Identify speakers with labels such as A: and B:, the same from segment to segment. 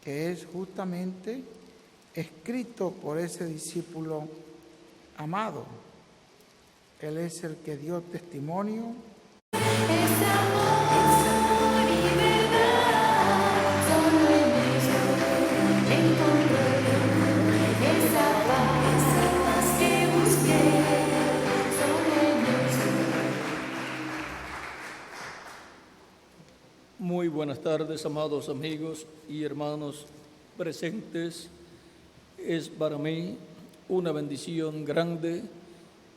A: que es justamente escrito por ese discípulo amado. Él es el que dio testimonio.
B: Es amor y verdad, solo en Cristo encontré esa paz que busqué, solo en Cristo.
C: Muy buenas tardes, amados amigos y hermanos presentes. Es para mí una bendición grande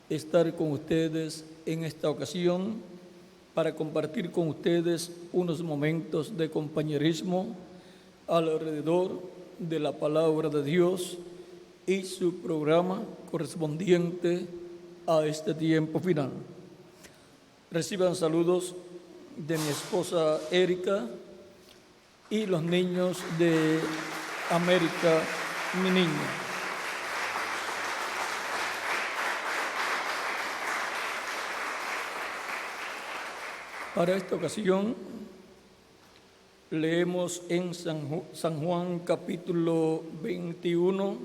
C: estar con ustedes en esta ocasión para compartir con ustedes unos momentos de compañerismo alrededor de la palabra de Dios y su programa correspondiente a este tiempo final. Reciban saludos de mi esposa Erika y los niños de América, mi niña. Para esta ocasión leemos en San Juan capítulo 21,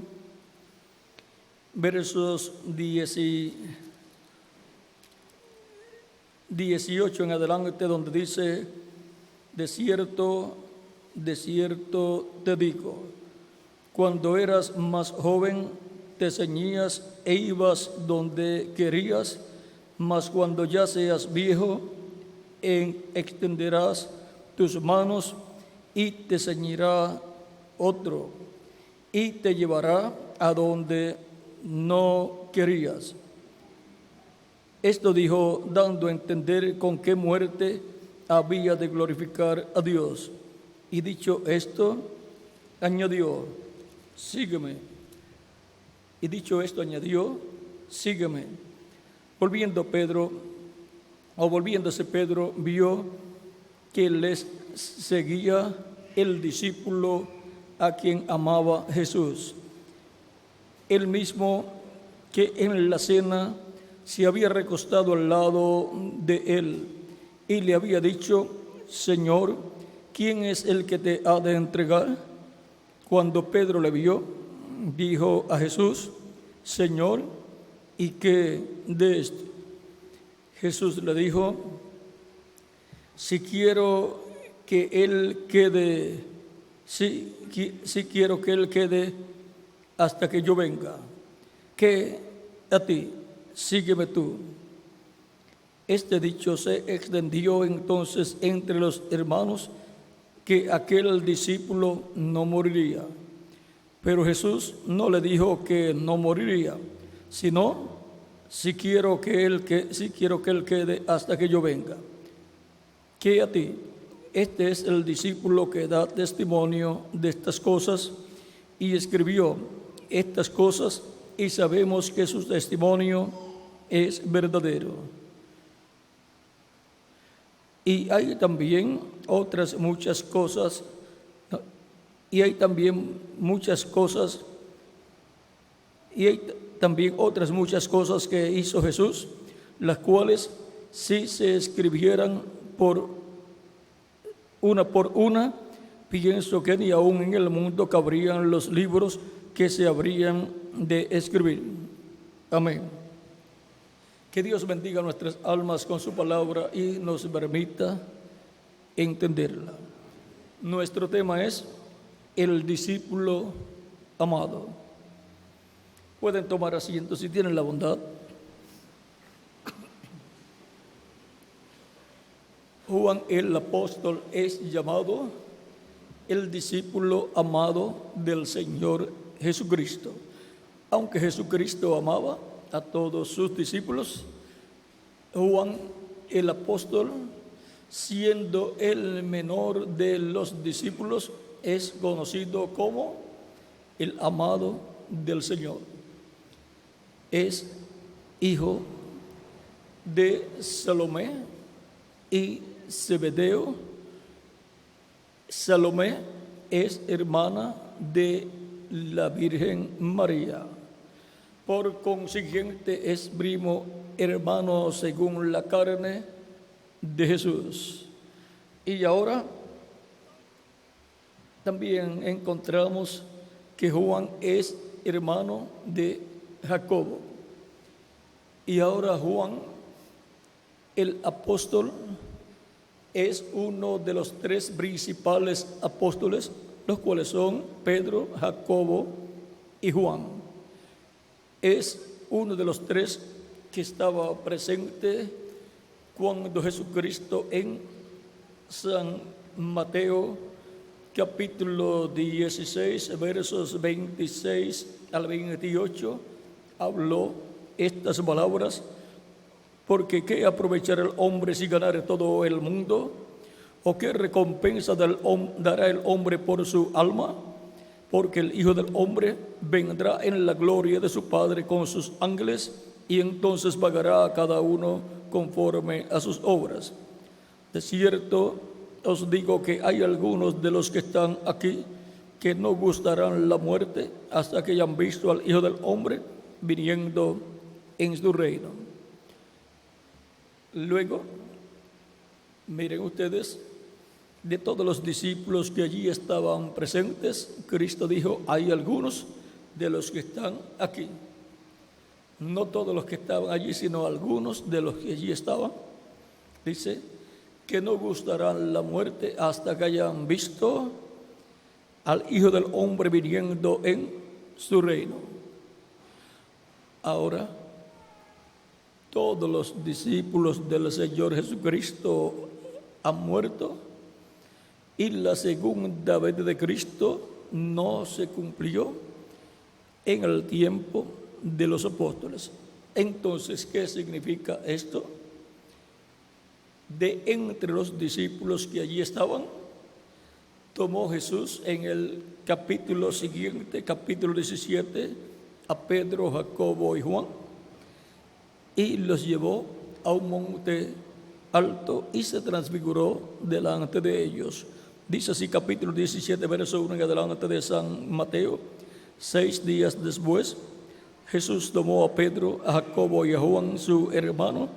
C: versos 18 en adelante, donde dice: de cierto te digo, cuando eras más joven te ceñías e ibas donde querías, mas cuando ya seas viejo, extenderás tus manos y te ceñirá otro y te llevará a donde no querías. Esto dijo, dando a entender con qué muerte había de glorificar a Dios. Y dicho esto, añadió: sígueme. Y dicho esto, añadió: sígueme. Volviéndose Pedro, vio que les seguía el discípulo a quien amaba Jesús, el mismo que en la cena se había recostado al lado de él y le había dicho: Señor, ¿quién es el que te ha de entregar? Cuando Pedro le vio, dijo a Jesús: Señor, ¿y qué de esto? Jesús le dijo: si quiero que él quede hasta que yo venga, ¿qué a ti? Sígueme tú. Este dicho se extendió entonces entre los hermanos, que aquel discípulo no moriría. Pero Jesús no le dijo que no moriría, sino: si quiero que él quede hasta que yo venga. ¿Qué a ti? Este es el discípulo que da testimonio de estas cosas y escribió estas cosas, y sabemos que su testimonio es verdadero. Y hay también otras muchas cosas, otras muchas cosas que hizo Jesús, las cuales, si se escribieran por una, pienso que ni aún en el mundo cabrían los libros que se habrían de escribir. Amén. Que Dios bendiga nuestras almas con su palabra y nos permita entenderla. Nuestro tema es el discípulo amado. Pueden tomar asiento si tienen la bondad. Juan el apóstol es llamado el discípulo amado del Señor Jesucristo. Aunque Jesucristo amaba a todos sus discípulos, Juan el apóstol, siendo el menor de los discípulos, es conocido como el amado del Señor. Es hijo de Salomé y Zebedeo. Salomé es hermana de la Virgen María. Por consiguiente, es primo hermano según la carne de Jesús. Y ahora también encontramos que Juan es hermano de Jacobo. Y ahora Juan, el apóstol, es uno de los tres principales apóstoles, los cuales son Pedro, Jacobo y Juan. Es uno de los tres que estaba presente cuando Jesucristo en San Mateo capítulo 16, versos 26 al 28, habló estas palabras: porque ¿qué aprovechará el hombre si ganare todo el mundo? ¿O qué recompensa dará el hombre por su alma? Porque el Hijo del Hombre vendrá en la gloria de su Padre con sus ángeles, y entonces pagará a cada uno conforme a sus obras. De cierto os digo que hay algunos de los que están aquí que no gustarán la muerte hasta que hayan visto al Hijo del Hombre viniendo en su reino. Luego, miren ustedes, de todos los discípulos que allí estaban presentes, Cristo dijo: hay algunos de los que están aquí. No todos los que estaban allí, sino algunos de los que allí estaban. Dice que no gustarán la muerte hasta que hayan visto al Hijo del Hombre viniendo en su reino. Ahora, todos los discípulos del Señor Jesucristo han muerto, y la segunda venida de Cristo no se cumplió en el tiempo de los apóstoles. Entonces, ¿qué significa esto? De entre los discípulos que allí estaban, tomó Jesús en el capítulo siguiente, capítulo 17, a Pedro, Jacobo y Juan, y los llevó a un monte alto y se transfiguró delante de ellos. Dice así, capítulo 17, verso 1 en adelante de San Mateo: 6 días después, Jesús tomó a Pedro, a Jacobo y a Juan, su hermano,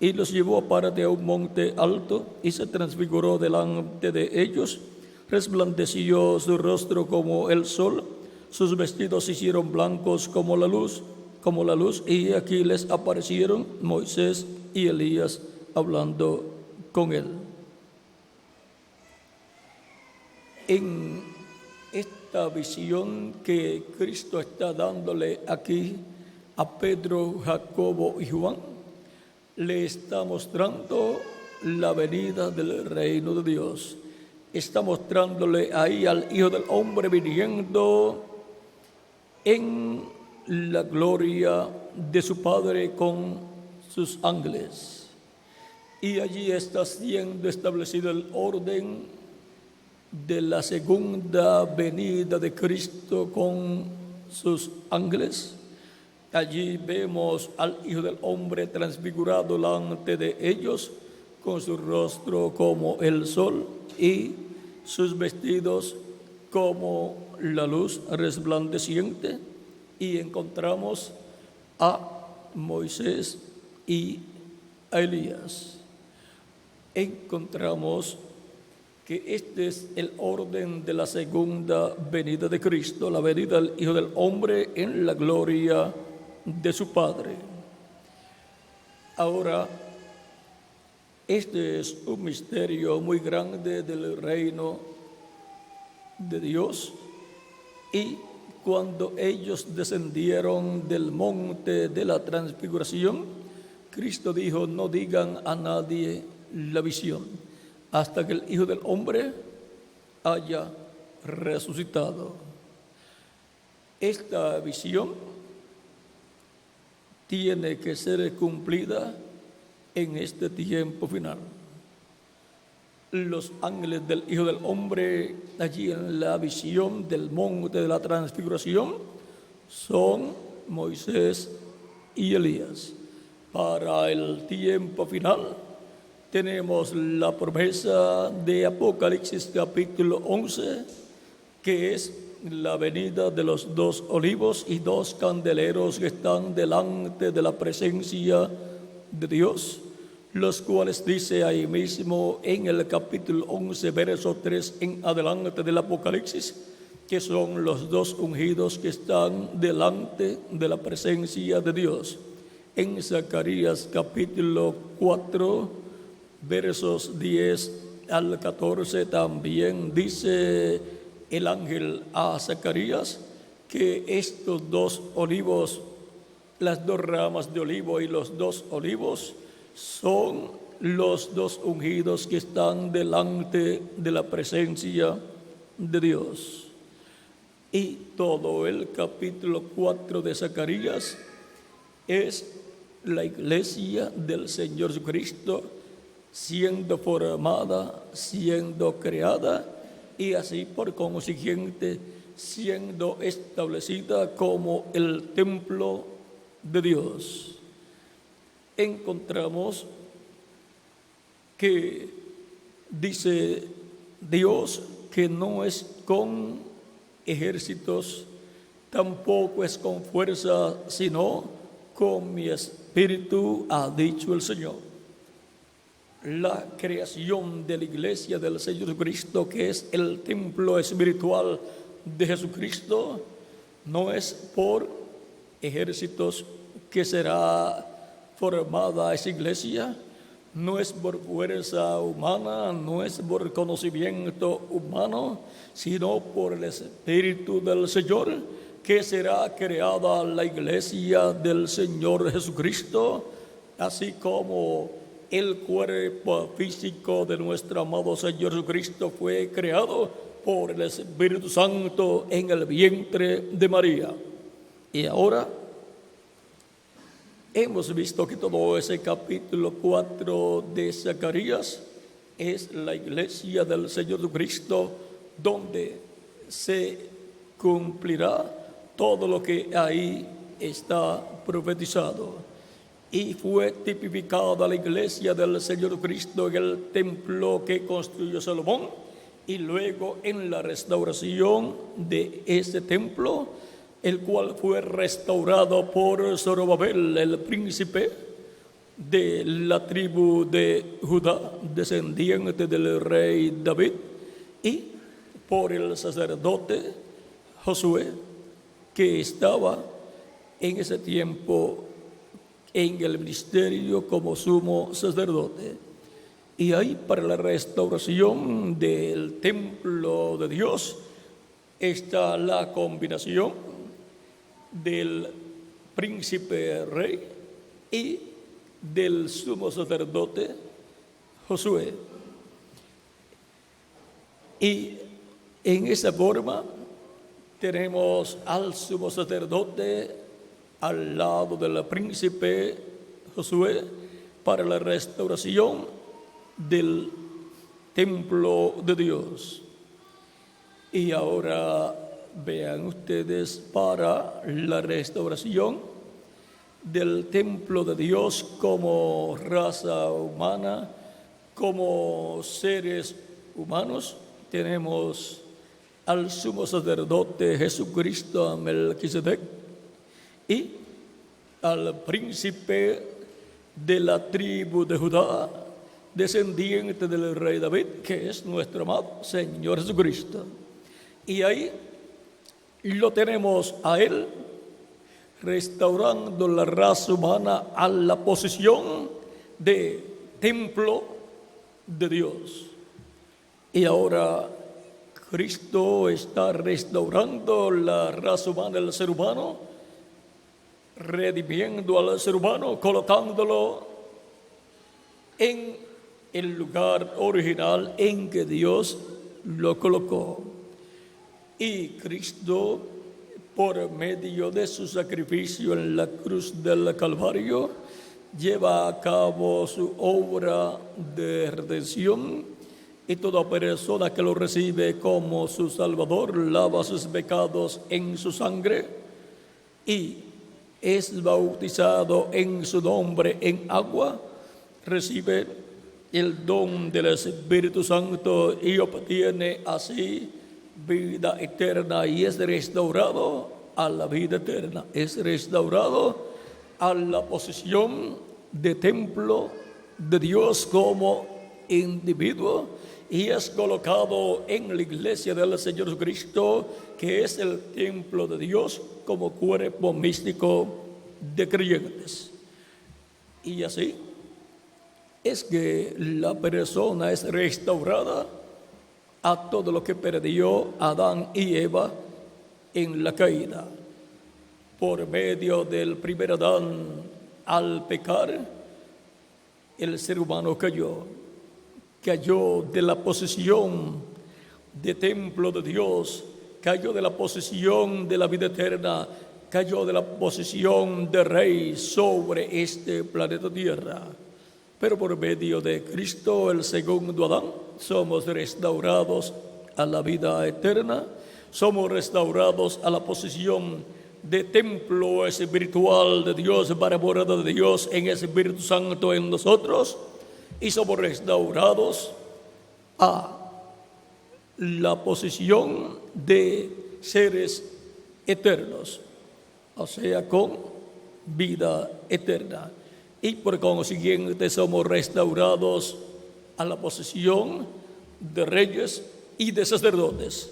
C: y los llevó aparte a un monte alto y se transfiguró delante de ellos. Resplandeció su rostro como el sol, sus vestidos se hicieron blancos como la luz, y aquí les aparecieron Moisés y Elías hablando con él. En esta visión que Cristo está dándole aquí a Pedro, Jacobo y Juan, le está mostrando la venida del reino de Dios. Está mostrándole ahí al Hijo del Hombre viniendo en la gloria de su Padre con sus ángeles. Y allí está siendo establecido el orden de la segunda venida de Cristo con sus ángeles. Allí vemos al Hijo del Hombre transfigurado delante de ellos, con su rostro como el sol y sus vestidos como la luz resplandeciente. Y encontramos a Moisés y a Elías. Encontramos que este es el orden de la segunda venida de Cristo, la venida del Hijo del Hombre en la gloria de su Padre. Ahora, este es un misterio muy grande del reino de Dios, y cuando ellos descendieron del monte de la transfiguración, Cristo dijo: no digan a nadie la visión hasta que el Hijo del Hombre haya resucitado. Esta visión tiene que ser cumplida en este tiempo final. Los ángeles del Hijo del Hombre, allí en la visión del monte de la transfiguración, son Moisés y Elías. Para el tiempo final tenemos la promesa de Apocalipsis capítulo 11, que es la venida de los 2 olivos y 2 candeleros que están delante de la presencia de Dios. los cuales dice ahí mismo en el capítulo 11, verso 3 en adelante del Apocalipsis, que son los dos ungidos que están delante de la presencia de Dios. En Zacarías capítulo 4, versos 10 al 14 también dice el ángel a Zacarías que estos dos olivos, las dos ramas de olivo y los dos olivos, son los dos ungidos que están delante de la presencia de Dios. Y todo el capítulo 4 de Zacarías es la iglesia del Señor Jesucristo siendo formada, siendo creada y así por consiguiente siendo establecida como el templo de Dios. Encontramos que dice Dios que no es con ejércitos, tampoco es con fuerza, sino con mi espíritu, ha dicho el Señor. La creación de la iglesia del Señor Cristo, que es el templo espiritual de Jesucristo, no es por ejércitos que será formada esa iglesia, no es por fuerza humana, no es por conocimiento humano, sino por el Espíritu del Señor, que será creada la iglesia del Señor Jesucristo, así como el cuerpo físico de nuestro amado Señor Jesucristo fue creado por el Espíritu Santo en el vientre de María. Y ahora hemos visto que todo ese capítulo 4 de Zacarías es la iglesia del Señor Jesucristo, donde se cumplirá todo lo que ahí está profetizado. Y fue tipificada la iglesia del Señor Cristo en el templo que construyó Salomón, y luego en la restauración de ese templo, el cual fue restaurado por Zorobabel, el príncipe de la tribu de Judá, descendiente del rey David, y por el sacerdote Josué, que estaba en ese tiempo en el ministerio como sumo sacerdote. Y ahí, para la restauración del templo de Dios, está la combinación del príncipe rey y del sumo sacerdote Josué. Y en esa forma tenemos al sumo sacerdote al lado del príncipe Josué para la restauración del templo de Dios. Y ahora vean ustedes, para la restauración del templo de Dios como raza humana, como seres humanos, tenemos al sumo sacerdote Jesucristo Melquisedec y al príncipe de la tribu de Judá, descendiente del rey David, que es nuestro amado Señor Jesucristo. Y ahí lo tenemos a Él restaurando la raza humana a la posición de templo de Dios. Y ahora Cristo está restaurando la raza humana, el ser humano, redimiendo al ser humano, colocándolo en el lugar original en que Dios lo colocó. Y Cristo, por medio de su sacrificio en la cruz del Calvario, lleva a cabo su obra de redención, y toda persona que lo recibe como su Salvador lava sus pecados en su sangre y es bautizado en su nombre en agua, recibe el don del Espíritu Santo y obtiene así vida eterna, y es restaurado a la vida eterna, es restaurado a la posición de templo de Dios como individuo y es colocado en la iglesia del Señor Jesucristo, que es el templo de Dios, como cuerpo místico de creyentes. Y así es que la persona es restaurada a todo lo que perdió Adán y Eva en la caída. Por medio del primer Adán, al pecar, el ser humano cayó de la posesión de templo de Dios, cayó de la posesión de la vida eterna, cayó de la posesión de rey sobre este planeta Tierra. Pero por medio de Cristo, el segundo Adán, somos restaurados a la vida eterna, somos restaurados a la posesión de templo espiritual de Dios, para morada de Dios en el Espíritu Santo en nosotros, y somos restaurados a la posesión de seres eternos, o sea, con vida eterna. Y por consiguiente somos restaurados a la posesión de reyes y de sacerdotes,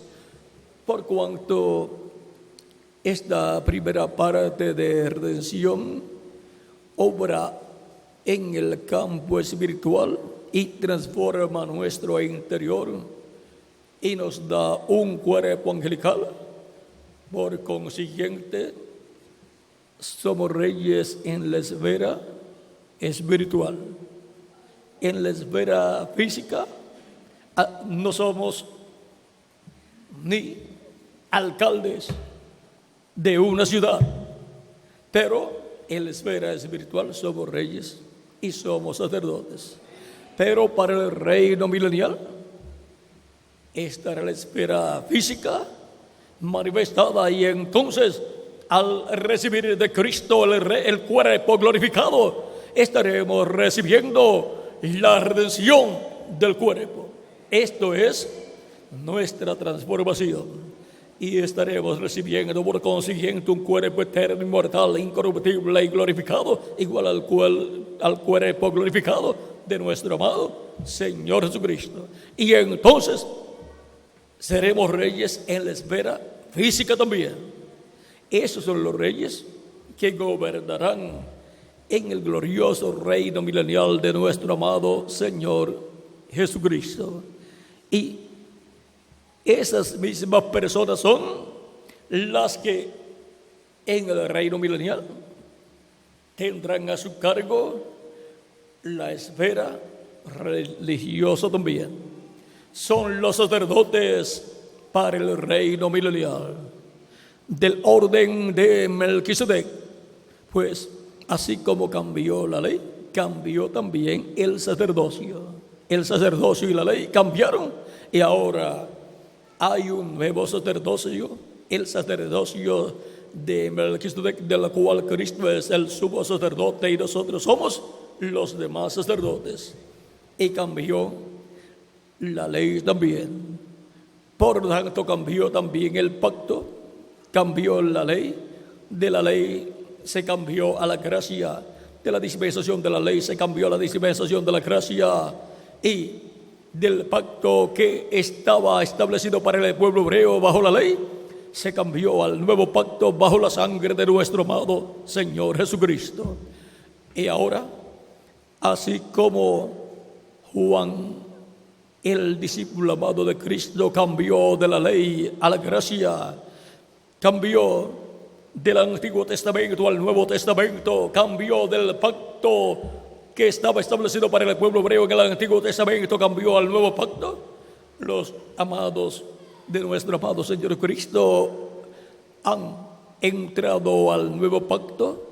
C: por cuanto esta primera parte de redención obra en el campo espiritual y transforma nuestro interior y nos da un cuerpo angelical. Por consiguiente, somos reyes en la esfera espiritual. En la esfera física no somos ni alcaldes de una ciudad, pero en la esfera espiritual somos reyes y somos sacerdotes. Pero para el reino milenial, esta era la esfera física manifestada, y entonces al recibir de Cristo el cuerpo glorificado, estaremos recibiendo la redención del cuerpo. Esto es nuestra transformación. Y estaremos recibiendo por consiguiente un cuerpo eterno, inmortal, incorruptible y glorificado, igual al cuerpo glorificado de nuestro amado Señor Jesucristo. Y entonces seremos reyes en la esfera física también. Esos son los reyes que gobernarán en el glorioso reino milenial de nuestro amado Señor Jesucristo. Y esas mismas personas son las que en el reino milenial tendrán a su cargo la esfera religiosa también. Son los sacerdotes para el reino milenial del orden de Melquisedec. Pues así como cambió la ley, cambió también el sacerdocio. El sacerdocio y la ley cambiaron, y ahora hay un nuevo sacerdocio, el sacerdocio de Melquisedec, de la cual Cristo es el sumo sacerdote y nosotros somos los demás sacerdotes. Y cambió la ley también. Por lo tanto, cambió también el pacto, cambió la ley. De la ley se cambió a la gracia, de la dispensación de la ley se cambió a la dispensación de la gracia, y del pacto que estaba establecido para el pueblo hebreo bajo la ley, se cambió al nuevo pacto bajo la sangre de nuestro amado Señor Jesucristo. Y ahora, así como Juan, el discípulo amado de Cristo, cambió de la ley a la gracia, cambió del Antiguo Testamento al Nuevo Testamento, cambió del pacto que estaba establecido para el pueblo hebreo en el Antiguo Testamento, cambió al nuevo pacto. Los amados de nuestro amado Señor Cristo han entrado al nuevo pacto,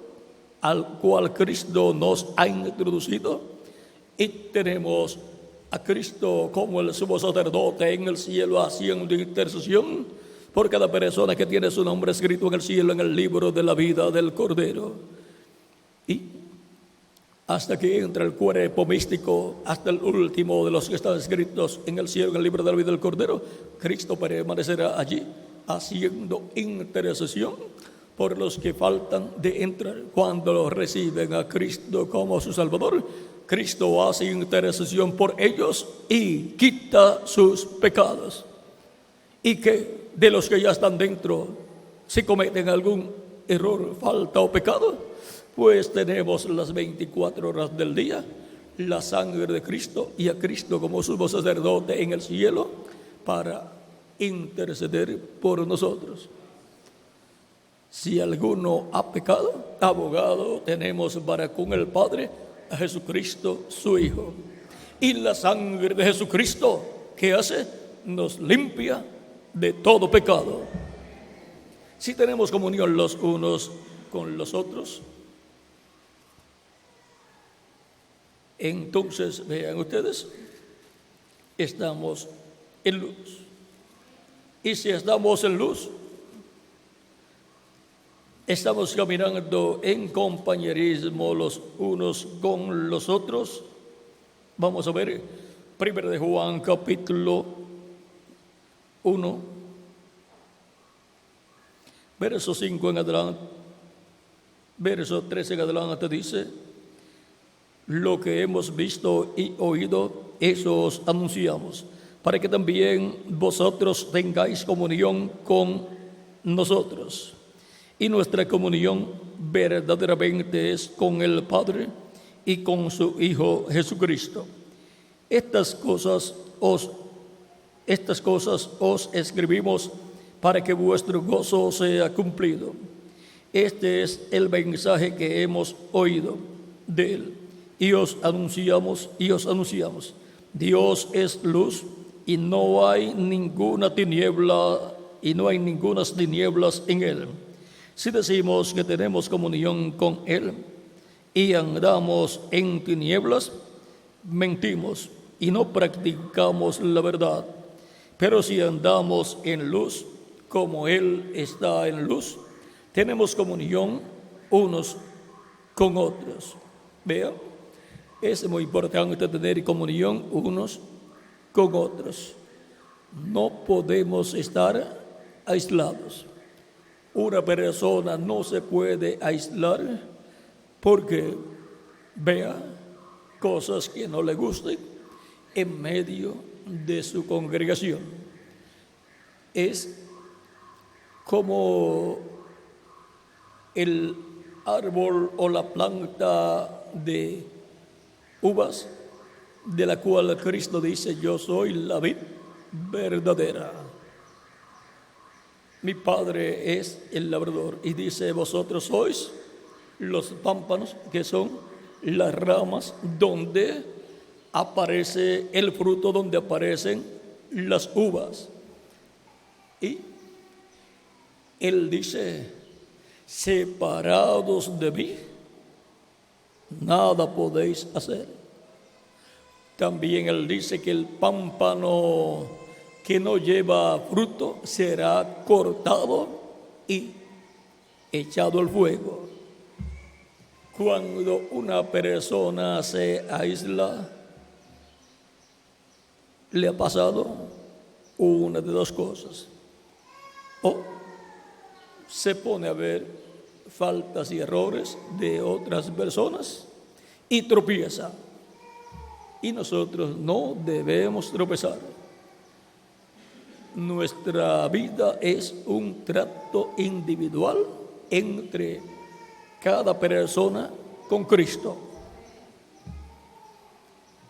C: al cual Cristo nos ha introducido, y tenemos a Cristo como el sumo sacerdote en el cielo, haciendo intercesión por cada persona que tiene su nombre escrito en el cielo, en el libro de la vida del Cordero. Y hasta que entra el cuerpo místico, hasta el último de los que están escritos en el cielo, en el libro de la vida del Cordero, Cristo permanecerá allí haciendo intercesión por los que faltan de entrar. Cuando reciben a Cristo como su Salvador, Cristo hace intercesión por ellos y quita sus pecados. Y que de los que ya están dentro, si cometen algún error, falta o pecado, pues tenemos las 24 horas del día, la sangre de Cristo y a Cristo como sumo sacerdote en el cielo para interceder por nosotros. Si alguno ha pecado, abogado tenemos para con el Padre, a Jesucristo su Hijo. Y la sangre de Jesucristo, ¿qué hace? Nos limpia de todo pecado. Si tenemos comunión los unos con los otros, entonces vean ustedes, estamos en luz. Y si estamos en luz, estamos caminando en compañerismo los unos con los otros. Vamos a ver 1 de Juan capítulo 1, verso 5 en adelante, verso 13 en adelante dice: lo que hemos visto y oído, eso os anunciamos, para que también vosotros tengáis comunión con nosotros. Y nuestra comunión verdaderamente es con el Padre y con su Hijo Jesucristo. Estas cosas os escribimos para que vuestro gozo sea cumplido. Este es el mensaje que hemos oído de Él y os anunciamos. Dios es luz y no hay ninguna tiniebla ningunas tinieblas en Él. Si decimos que tenemos comunión con Él y andamos en tinieblas, mentimos y no practicamos la verdad. Pero si andamos en luz, como Él está en luz, tenemos comunión unos con otros. Vean, es muy importante tener comunión unos con otros. No podemos estar aislados. Una persona no se puede aislar porque vea cosas que no le gusten en medio de su congregación. Es como el árbol o la planta de uvas, de la cual Cristo dice: yo soy la vid verdadera. Mi Padre es el labrador. Y dice: vosotros sois los pámpanos, que son las ramas donde aparece el fruto, donde aparecen las uvas. Y Él dice: separados de mí, nada podéis hacer. También Él dice que el pámpano que no lleva fruto será cortado y echado al fuego. Cuando una persona se aísla, le ha pasado una de dos cosas: o se pone a ver faltas y errores de otras personas y tropieza. Y nosotros no debemos tropezar. Nuestra vida es un trato individual entre cada persona con Cristo.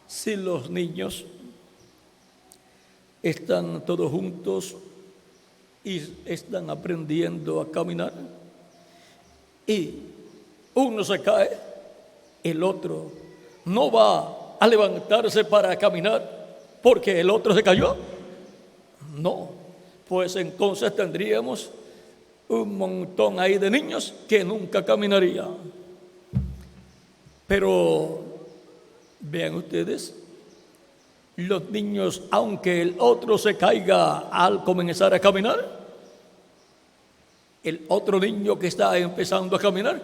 C: Si los niños están todos juntos y están aprendiendo a caminar y uno se cae, el otro no va a levantarse para caminar porque el otro se cayó. No, pues entonces tendríamos un montón ahí de niños que nunca caminarían. Pero vean ustedes, los niños, aunque el otro se caiga al comenzar a caminar, el otro niño que está empezando a caminar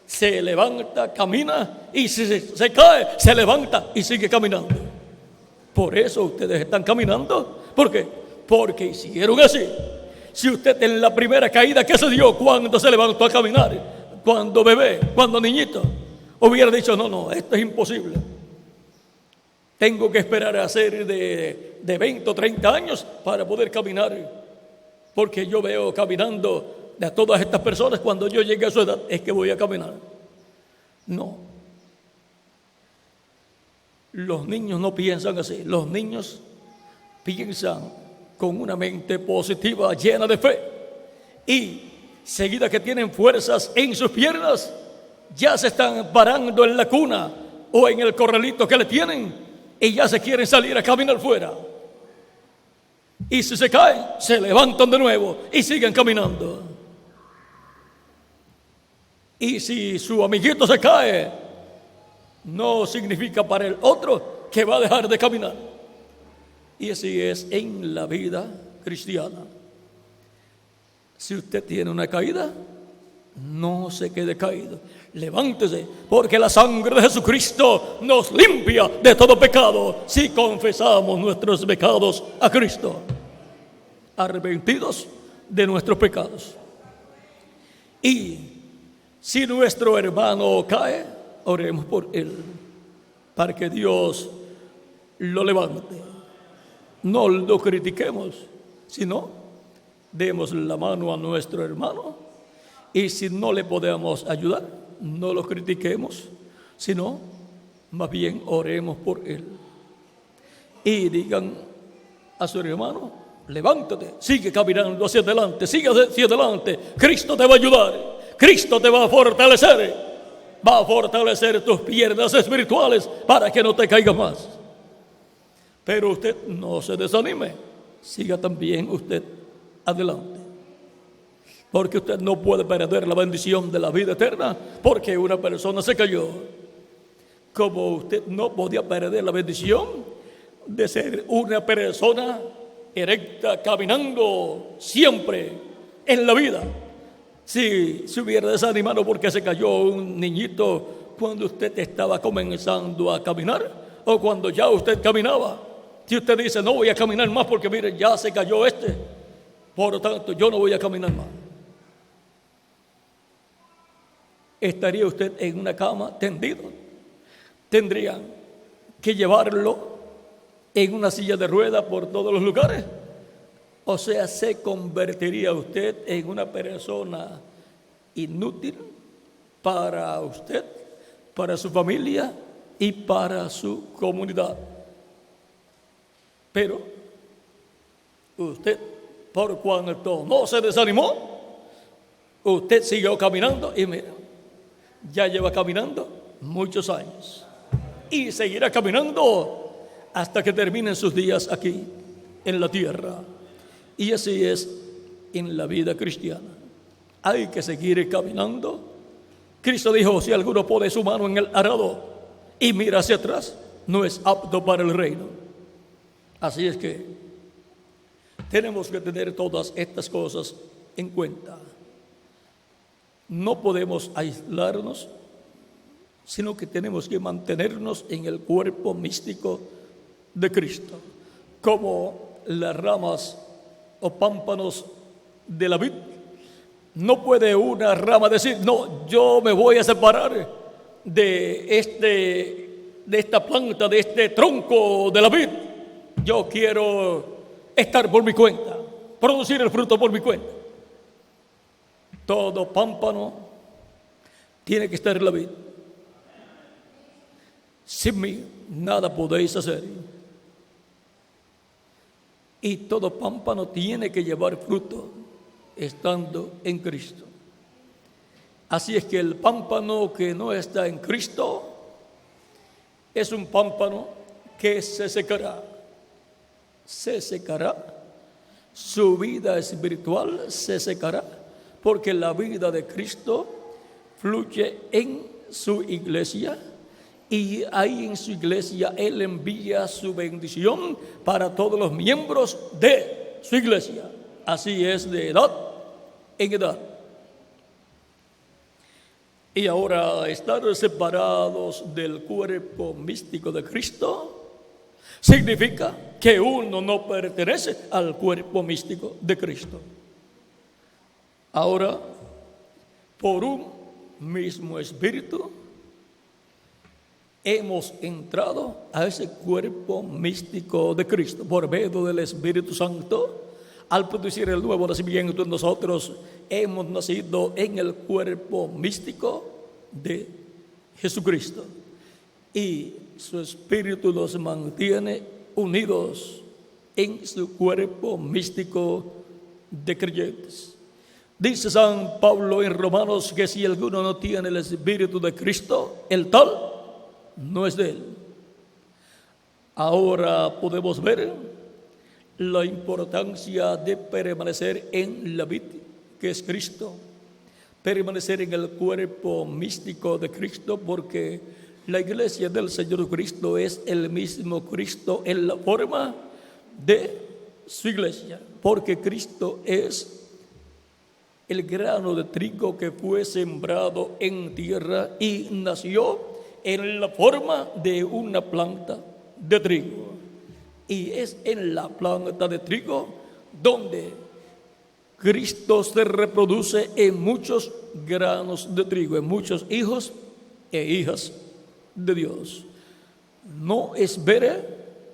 C: se levanta, camina, y si se cae, se levanta y sigue caminando. Por eso ustedes están caminando. ¿Por qué? Porque hicieron así. Si usted en la primera caída que se dio, cuando se levantó a caminar, cuando bebé, cuando niñito, hubiera dicho: no, esto es imposible, Tengo que esperar a ser de 20 o 30 años para poder caminar. Porque yo veo caminando de todas estas personas, cuando yo llegue a su edad, es que voy a caminar. No. Los niños no piensan así. Los niños piensan con una mente positiva, llena de fe. Y seguida que tienen fuerzas en sus piernas, ya se están parando en la cuna o en el corralito que le tienen y ya se quieren salir a caminar fuera. Y si se caen, se levantan de nuevo y siguen caminando. Y si su amiguito se cae, no significa para el otro que va a dejar de caminar. Y así es en la vida cristiana. Si usted tiene una caída, no se quede caído. Levántese, porque la sangre de Jesucristo nos limpia de todo pecado si confesamos nuestros pecados a Cristo, arrepentidos de nuestros pecados. Y si nuestro hermano cae, oremos por él, para que Dios lo levante. No lo critiquemos, sino demos la mano a nuestro hermano. Y si no le podemos ayudar, no lo critiquemos, sino más bien oremos por él. Y digan a su hermano: levántate, sigue caminando hacia adelante, sigue hacia adelante. Cristo te va a ayudar, Cristo te va a fortalecer tus piernas espirituales para que no te caigas más. Pero usted no se desanime, siga también usted adelante. Porque usted no puede perder la bendición de la vida eterna porque una persona se cayó. Como usted no podía perder la bendición de ser una persona erecta, caminando siempre en la vida. Si se hubiera desanimado porque se cayó un niñito cuando usted estaba comenzando a caminar o cuando ya usted caminaba. Si usted dice: no voy a caminar más porque mire, ya se cayó por lo tanto yo no voy a caminar más, estaría usted en una cama tendido. Tendrían que llevarlo en una silla de ruedas por todos los lugares. O sea, se convertiría usted en una persona inútil para usted, para su familia y para su comunidad. Pero usted, por cuanto no se desanimó, usted siguió caminando y mira, ya lleva caminando muchos años y seguirá caminando hasta que terminen sus días aquí en la tierra. Y así es en la vida cristiana. Hay que seguir caminando. Cristo dijo: si alguno pone su mano en el arado y mira hacia atrás, no es apto para el reino. Así es que tenemos que tener todas estas cosas en cuenta. No podemos aislarnos, sino que tenemos que mantenernos en el cuerpo místico de Cristo. Como las ramas o pámpanos de la vid, no puede una rama decir: no, yo me voy a separar de esta planta, de este tronco de la vid. Yo quiero estar por mi cuenta, producir el fruto por mi cuenta. Todo pámpano tiene que estar en la vid. Sin mí nada podéis hacer. Y todo pámpano tiene que llevar fruto estando en Cristo. Así es que el pámpano que no está en Cristo es un pámpano que se secará. Se secará. Su vida espiritual se secará, porque la vida de Cristo fluye en su iglesia. Y ahí en su iglesia Él envía su bendición para todos los miembros de su iglesia. Así es de edad en edad. Y ahora, estar separados del cuerpo místico de Cristo significa que uno no pertenece al cuerpo místico de Cristo. Ahora, por un mismo espíritu, hemos entrado a ese cuerpo místico de Cristo por medio del Espíritu Santo. Al producir el nuevo nacimiento en nosotros, hemos nacido en el cuerpo místico de Jesucristo. Y su Espíritu nos mantiene unidos en su cuerpo místico de creyentes. Dice San Pablo en Romanos que si alguno no tiene el Espíritu de Cristo, el tal no es de él. Ahora podemos ver la importancia de permanecer en la vid, que es Cristo. Permanecer en el cuerpo místico de Cristo, porque la iglesia del Señor Cristo es el mismo Cristo en la forma de su iglesia, porque Cristo es el grano de trigo que fue sembrado en tierra y nació en la forma de una planta de trigo. Y es en la planta de trigo donde Cristo se reproduce en muchos granos de trigo, en muchos hijos e hijas de Dios. No espere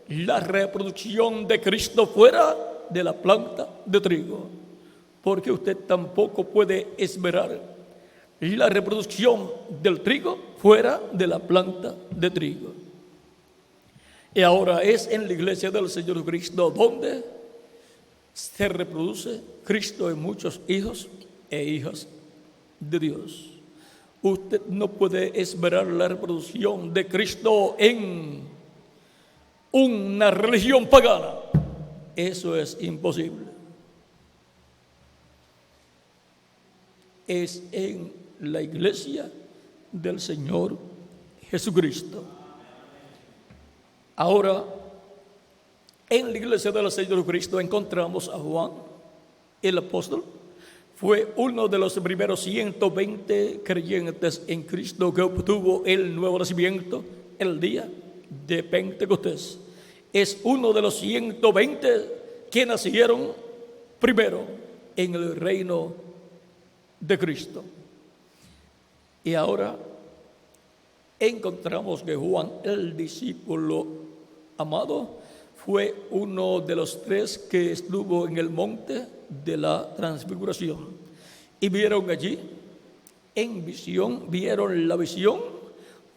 C: la reproducción de Cristo fuera de la planta de trigo, porque usted tampoco puede esperar la reproducción del trigo fuera de la planta de trigo. Y ahora es en la iglesia del Señor Cristo donde se reproduce Cristo en muchos hijos e hijas de Dios. Usted no puede esperar la reproducción de Cristo en una religión pagana. Eso es imposible. Es en la iglesia del Señor Jesucristo. Ahora, en la iglesia del Señor Cristo encontramos a Juan, el apóstol. Fue uno de los primeros 120 creyentes en Cristo que obtuvo el nuevo nacimiento el día de Pentecostés. Es uno de los 120 que nacieron primero en el reino de Cristo. Y ahora encontramos que Juan, el discípulo amado, fue uno de los 3 que estuvo en el monte de la transfiguración. Y vieron allí, en visión, vieron la visión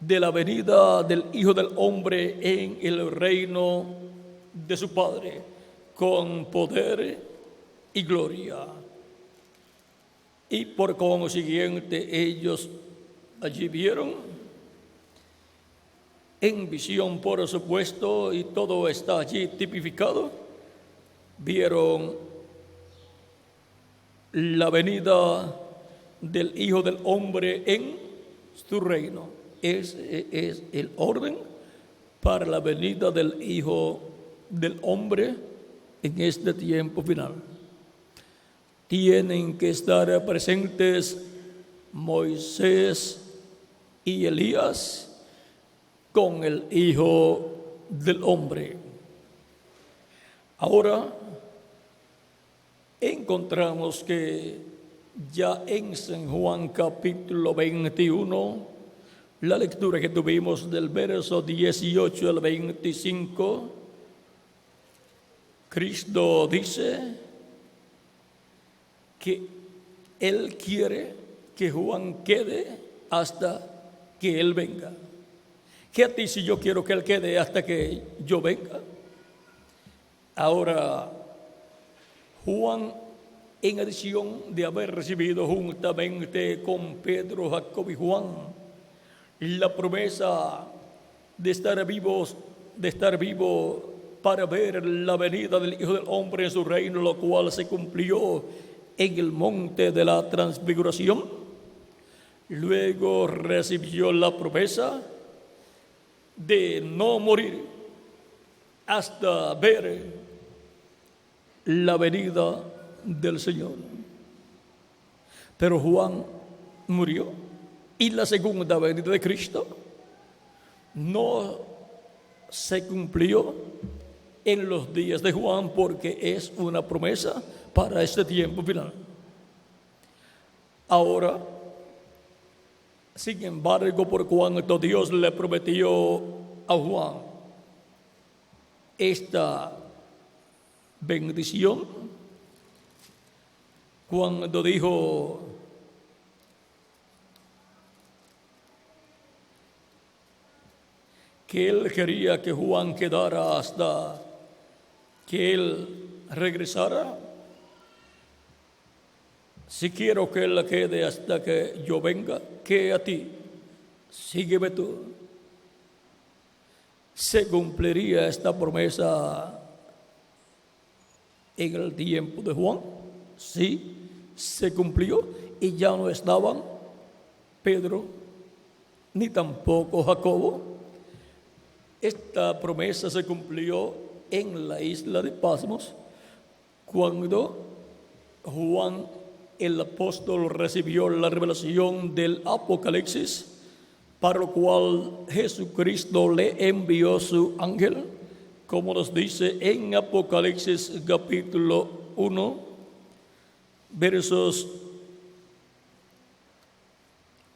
C: de la venida del Hijo del Hombre en el reino de su Padre, con poder y gloria. Y por consiguiente ellos allí vieron en visión, por supuesto, y todo está allí tipificado, vieron la venida del Hijo del Hombre en su reino. Ese es el orden para la venida del Hijo del Hombre en este tiempo final. Tienen que estar presentes Moisés y Elías con el Hijo del Hombre. Ahora encontramos que ya en San Juan capítulo 21, la lectura que tuvimos del verso 18 al 25, Cristo dice que Él quiere que Juan quede hasta que Él venga. ¿Qué a ti si yo quiero que Él quede hasta que yo venga? Ahora, Juan, en adición de haber recibido juntamente con Pedro, Jacob y Juan la promesa de estar vivo para ver la venida del Hijo del Hombre en su reino, lo cual se cumplió en el monte de la transfiguración, luego recibió la promesa de no morir hasta ver la venida del Señor. Pero Juan murió y la segunda venida de Cristo no se cumplió en los días de Juan, porque es una promesa para este tiempo final. Ahora, Sin embargo, por cuanto Dios le prometió a Juan esta bendición, cuando dijo: que él quería que Juan quedara hasta que él regresara. Si quiero que él quede hasta que yo venga, que a ti, sígueme tú. Se cumpliría esta promesa en el tiempo de Juan. Sí, se cumplió y ya no estaban Pedro ni tampoco Jacobo. Esta promesa se cumplió en la isla de Patmos cuando Juan el apóstol recibió la revelación del Apocalipsis, para lo cual Jesucristo le envió su ángel, como nos dice en Apocalipsis capítulo 1, versos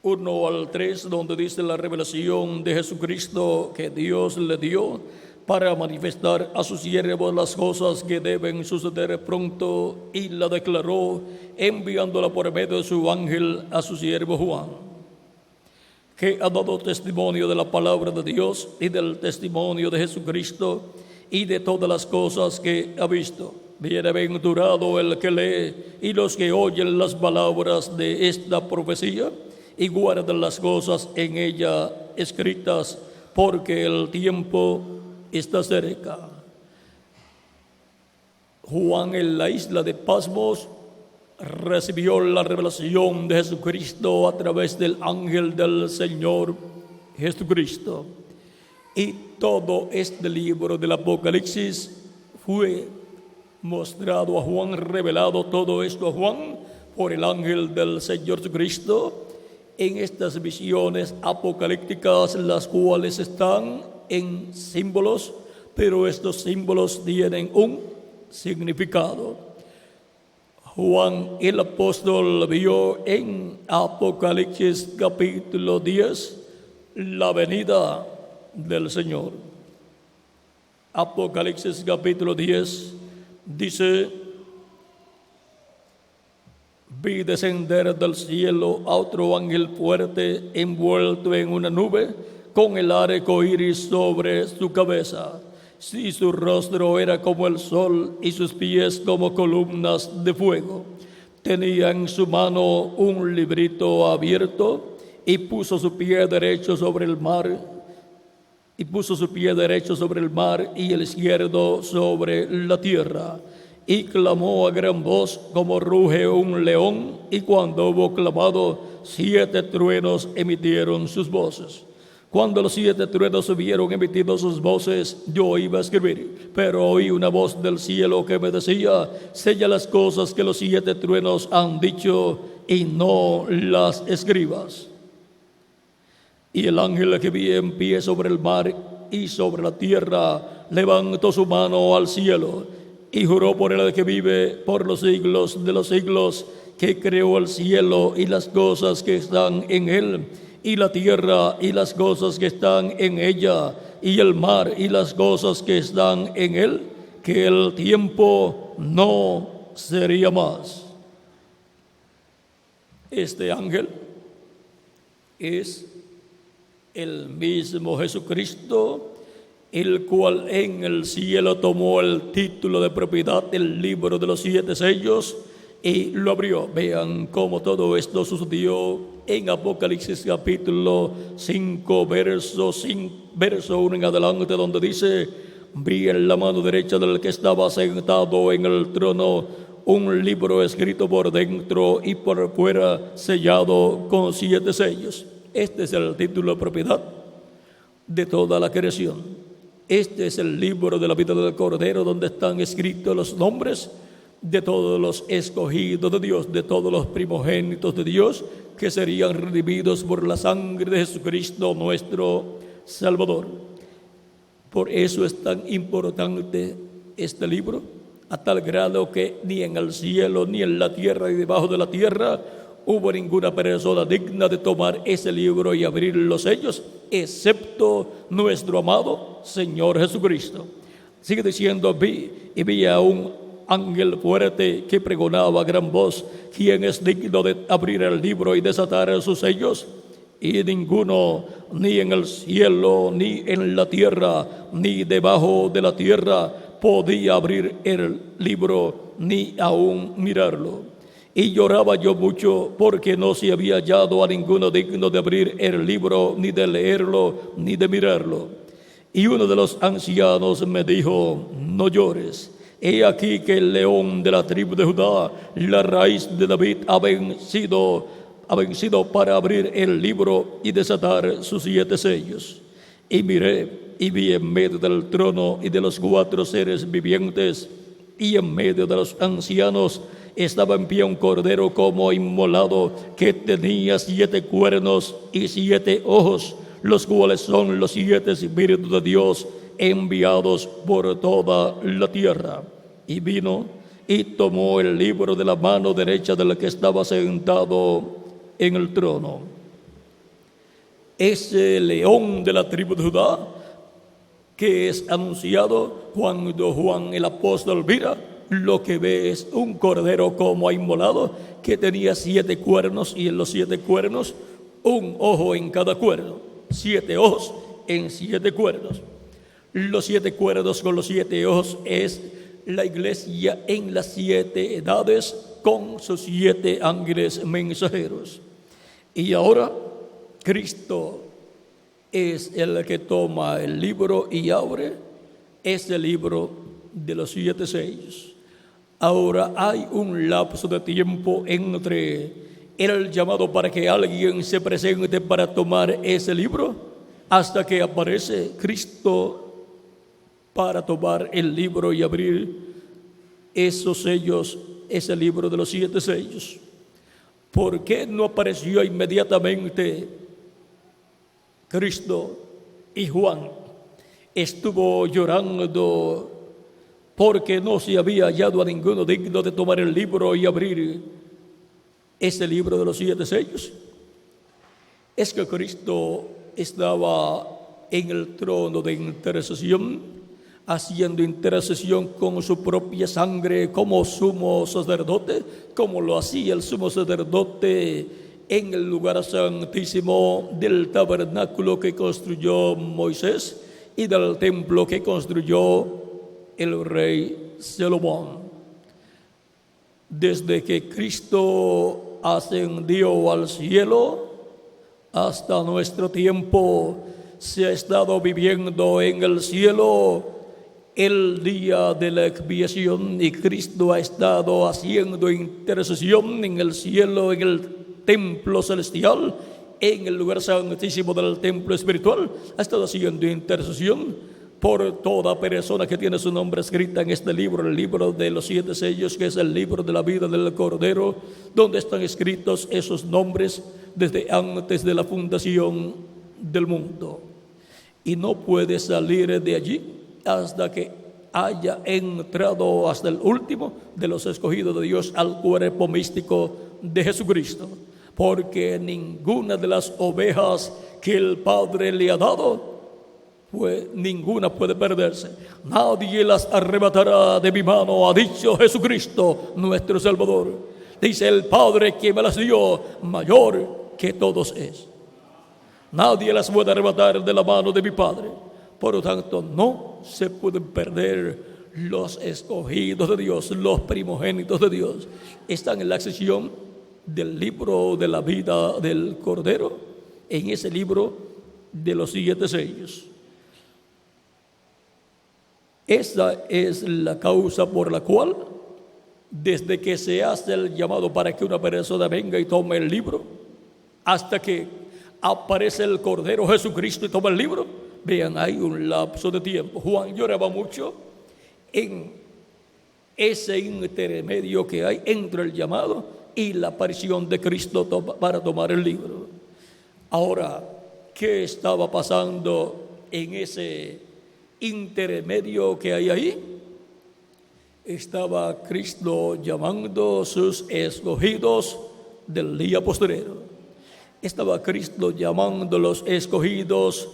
C: 1 al 3, donde dice la revelación de Jesucristo que Dios le dio para manifestar a sus siervos las cosas que deben suceder pronto, y la declaró enviándola por medio de su ángel a su siervo Juan, que ha dado testimonio de la palabra de Dios y del testimonio de Jesucristo y de todas las cosas que ha visto. Bienaventurado el que lee y los que oyen las palabras de esta profecía y guardan las cosas en ella escritas, porque el tiempo está cerca. Juan en la isla de Patmos recibió la revelación de Jesucristo a través del ángel del Señor Jesucristo. Y todo este libro del Apocalipsis fue mostrado a Juan, revelado todo esto a Juan por el ángel del Señor Jesucristo en estas visiones apocalípticas, las cuales están en símbolos, pero estos símbolos tienen un significado. Juan el apóstol vio en Apocalipsis capítulo 10 la venida del Señor. Apocalipsis capítulo 10 dice: vi descender del cielo a otro ángel fuerte, envuelto en una nube, con el arco iris sobre su cabeza. Y su rostro era como el sol y sus pies como columnas de fuego. Tenía en su mano un librito abierto y puso su pie derecho sobre el mar. Y el izquierdo sobre la tierra. Y clamó a gran voz como ruge un león, y cuando hubo clamado, 7 truenos emitieron sus voces. Cuando los 7 truenos hubieron emitido sus voces, yo iba a escribir, pero oí una voz del cielo que me decía: sella las cosas que los 7 truenos han dicho y no las escribas. Y el ángel que vi en pie sobre el mar y sobre la tierra levantó su mano al cielo y juró por el que vive por los siglos de los siglos, que creó el cielo y las cosas que están en él, y la tierra y las cosas que están en ella, y el mar y las cosas que están en él, que el tiempo no sería más. Este ángel es el mismo Jesucristo, el cual en el cielo tomó el título de propiedad del libro de los 7 sellos y lo abrió. Vean cómo todo esto sucedió en Apocalipsis capítulo 5, verso 1 en adelante, donde dice: vi en la mano derecha del que estaba sentado en el trono un libro escrito por dentro y por fuera, sellado con 7 sellos. Este es el título de propiedad de toda la creación. Este es el libro de la vida del Cordero, donde están escritos los nombres de todos los escogidos de Dios, de todos los primogénitos de Dios, que serían redimidos por la sangre de Jesucristo nuestro Salvador. Por eso es tan importante este libro, a tal grado que ni en el cielo, ni en la tierra, ni debajo de la tierra, hubo ninguna persona digna de tomar ese libro y abrir los sellos, excepto nuestro amado Señor Jesucristo. Sigue diciendo, vi a un ángel fuerte que pregonaba a gran voz, ¿quién es digno de abrir el libro y desatar sus sellos? Y ninguno, ni en el cielo, ni en la tierra, ni debajo de la tierra, podía abrir el libro, ni aún mirarlo. Y lloraba yo mucho, porque no se había hallado a ninguno digno de abrir el libro, ni de leerlo, ni de mirarlo. Y uno de los ancianos me dijo, no llores. He aquí que el león de la tribu de Judá, la raíz de David, ha vencido para abrir el libro y desatar sus 7 sellos. Y miré y vi en medio del trono y de los 4 seres vivientes y en medio de los ancianos estaba en pie un cordero como inmolado que tenía 7 cuernos y 7 ojos, los cuales son los 7 espíritus de Dios enviados por toda la tierra. Y vino y tomó el libro de la mano derecha del que estaba sentado en el trono. Ese león de la tribu de Judá que es anunciado cuando Juan el apóstol mira, lo que ve es un cordero como inmolado que tenía 7 cuernos y en los 7 cuernos un ojo en cada cuerno, 7 ojos en 7 cuernos. Los 7 cuernos con los 7 ojos es la iglesia en las 7 edades con sus 7 ángeles mensajeros. Y ahora Cristo es el que toma el libro y abre ese libro de los 7 sellos. Ahora hay un lapso de tiempo entre el llamado para que alguien se presente para tomar ese libro hasta que aparece Cristo para tomar el libro y abrir esos sellos, ese libro de los 7 sellos. ¿Por qué no apareció inmediatamente Cristo? Y Juan estuvo llorando porque no se había hallado a ninguno digno de tomar el libro y abrir ese libro de los 7 sellos. Es que Cristo estaba en el trono de intercesión, haciendo intercesión con su propia sangre como sumo sacerdote, como lo hacía el sumo sacerdote en el lugar santísimo del tabernáculo que construyó Moisés y del templo que construyó el rey Salomón. Desde que Cristo ascendió al cielo hasta nuestro tiempo, se ha estado viviendo en el cielo el día de la expiación, y Cristo ha estado haciendo intercesión en el cielo, en el templo celestial, en el lugar santísimo del templo espiritual. Ha estado haciendo intercesión por toda persona que tiene su nombre escrita en este libro, el libro de los 7 sellos, que es el libro de la vida del Cordero, donde están escritos esos nombres desde antes de la fundación del mundo. Y no puede salir de allí hasta que haya entrado hasta el último de los escogidos de Dios al cuerpo místico de Jesucristo, porque ninguna de las ovejas que el Padre le ha dado, pues ninguna puede perderse. Nadie las arrebatará de mi mano, ha dicho Jesucristo nuestro Salvador. Dice el Padre que me las dio, mayor que todos es. Nadie las puede arrebatar de la mano de mi Padre. Por lo tanto, no se pueden perder los escogidos de Dios, los primogénitos de Dios. Están en la sección del libro de la vida del Cordero, en ese libro de los 7 sellos. Esa es la causa por la cual, desde que se hace el llamado para que una persona venga y tome el libro, hasta que aparece el Cordero Jesucristo y toma el libro, vean, hay un lapso de tiempo. Juan lloraba mucho en ese intermedio que hay entre el llamado y la aparición de Cristo para tomar el libro. Ahora, ¿qué estaba pasando en ese intermedio que hay ahí? Estaba Cristo llamando a sus escogidos del día postrero. Estaba Cristo llamando a los escogidos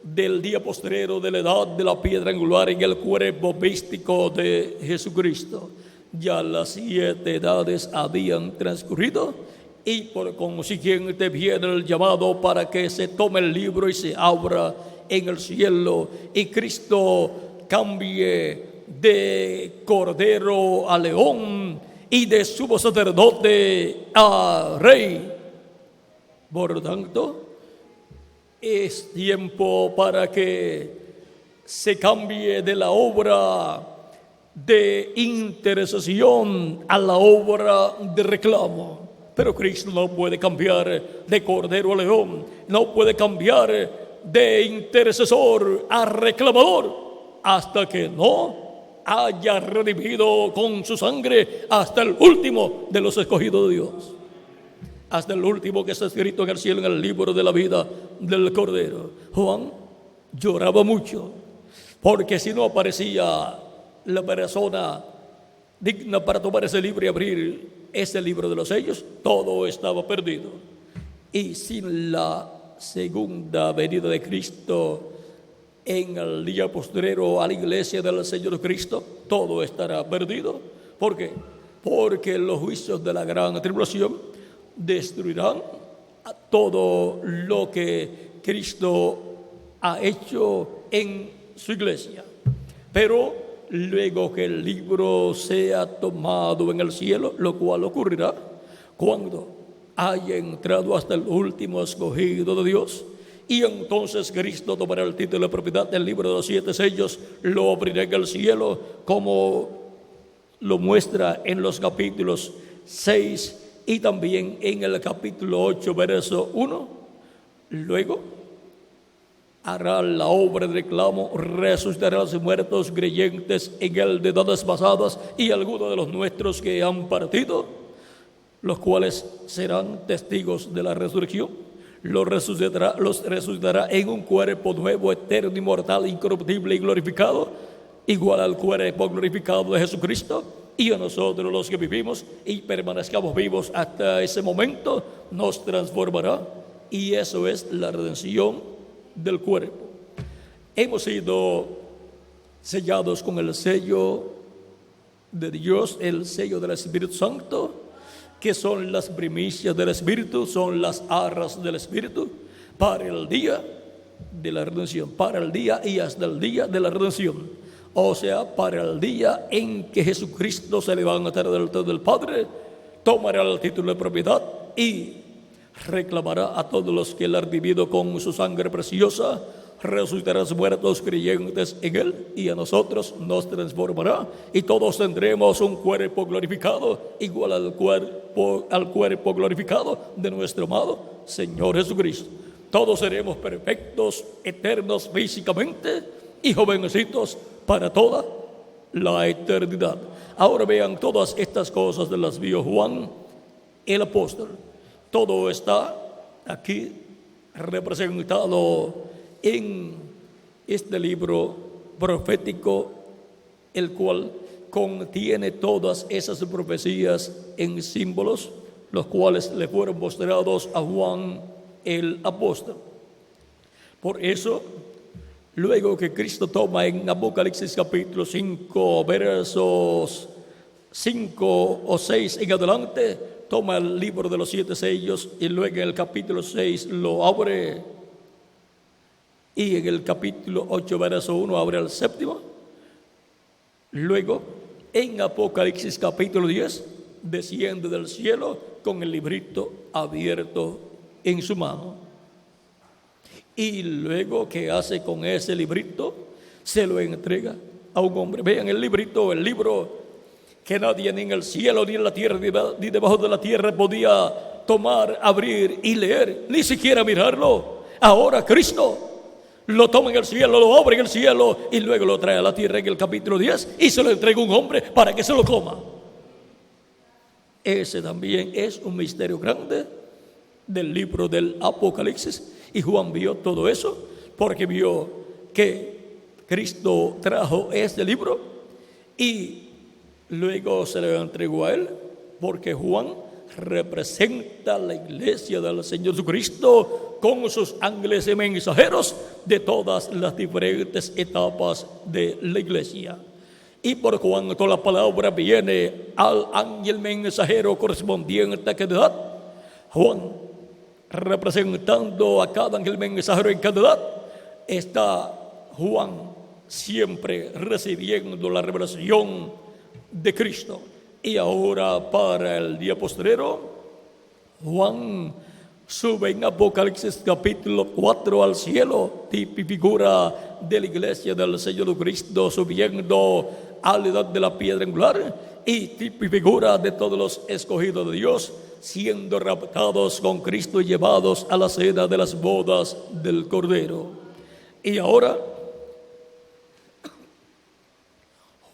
C: del día postrero, de la edad de la piedra angular en el cuerpo místico de Jesucristo. Ya las 7 edades habían transcurrido y por consiguiente viene el llamado para que se tome el libro y se abra en el cielo y Cristo cambie de cordero a león y de sumo sacerdote a rey. Por lo tanto, es tiempo para que se cambie de la obra de intercesión a la obra de reclamo. Pero Cristo no puede cambiar de cordero a león, no puede cambiar de intercesor a reclamador hasta que no haya redimido con su sangre hasta el último de los escogidos de Dios, hasta el último que está escrito en el cielo en el libro de la vida del Cordero. Juan lloraba mucho porque si no aparecía la persona digna para tomar ese libro y abrir ese libro de los sellos, todo estaba perdido. Y sin la segunda venida de Cristo en el día postrero a la iglesia del Señor Cristo, todo estará perdido. ¿Por qué? Porque los juicios de la gran tribulación destruirán a todo lo que Cristo ha hecho en su iglesia. Pero luego que el libro sea tomado en el cielo, lo cual ocurrirá cuando haya entrado hasta el último escogido de Dios, y entonces Cristo tomará el título de propiedad del libro de los 7 sellos, lo abrirá en el cielo, como lo muestra en los capítulos 6 y también en el capítulo 8, verso 1. Luego hará la obra de reclamo, resucitará a los muertos creyentes en él de edades pasadas y algunos de los nuestros que han partido, los cuales serán testigos de la resurrección. Los resucitará en un cuerpo nuevo, eterno, inmortal, incorruptible y glorificado, igual al cuerpo glorificado de Jesucristo. Y a nosotros los que vivimos y permanezcamos vivos hasta ese momento, nos transformará. Y eso es la redención del cuerpo. Hemos sido sellados con el sello de Dios, el sello del Espíritu Santo, que son las primicias del Espíritu, son las arras del Espíritu, para el día de la redención, para el día y hasta el día de la redención. O sea, para el día en que Jesucristo se levantará del trono del Padre, tomará el título de propiedad y reclamará a todos los que él ha redimido con su sangre preciosa, resucitará a los muertos creyentes en él, y a nosotros nos transformará, y todos tendremos un cuerpo glorificado, igual al cuerpo glorificado de nuestro amado Señor Jesucristo. Todos seremos perfectos, eternos físicamente y jovencitos para toda la eternidad. Ahora vean, todas estas cosas de las vio Juan el apóstol. Todo está aquí representado en este libro profético, el cual contiene todas esas profecías en símbolos, los cuales le fueron mostrados a Juan el apóstol. Por eso, luego que Cristo toma en Apocalipsis capítulo 5, versos 5 o 6 en adelante, toma el libro de los 7 sellos y luego en el capítulo 6 lo abre, y en el capítulo 8, verso 1, abre el séptimo. Luego, en Apocalipsis capítulo 10, desciende del cielo con el librito abierto en su mano. Y luego, ¿qué hace con ese librito? Se lo entrega a un hombre. Vean el librito, el libro que nadie ni en el cielo, ni en la tierra, ni debajo de la tierra podía tomar, abrir y leer, ni siquiera mirarlo. Ahora Cristo lo toma en el cielo, lo abre en el cielo y luego lo trae a la tierra en el capítulo 10 y se lo entrega a un hombre para que se lo coma. Ese también es un misterio grande del libro del Apocalipsis. Y Juan vio todo eso porque vio que Cristo trajo este libro y luego se lo entregó a él, porque Juan representa la iglesia del Señor Jesucristo con sus ángeles y mensajeros de todas las diferentes etapas de la iglesia. Y por cuanto la palabra viene al ángel mensajero correspondiente a cada edad, Juan, representando a cada ángel mensajero en cada edad, está Juan siempre recibiendo la revelación de Cristo. Y ahora para el día postrero, Juan sube en Apocalipsis capítulo 4 al cielo, tipo y figura de la iglesia del Señor Cristo subiendo a la edad de la piedra angular, y tipo y figura de todos los escogidos de Dios siendo raptados con Cristo y llevados a la cena de las bodas del Cordero. Y ahora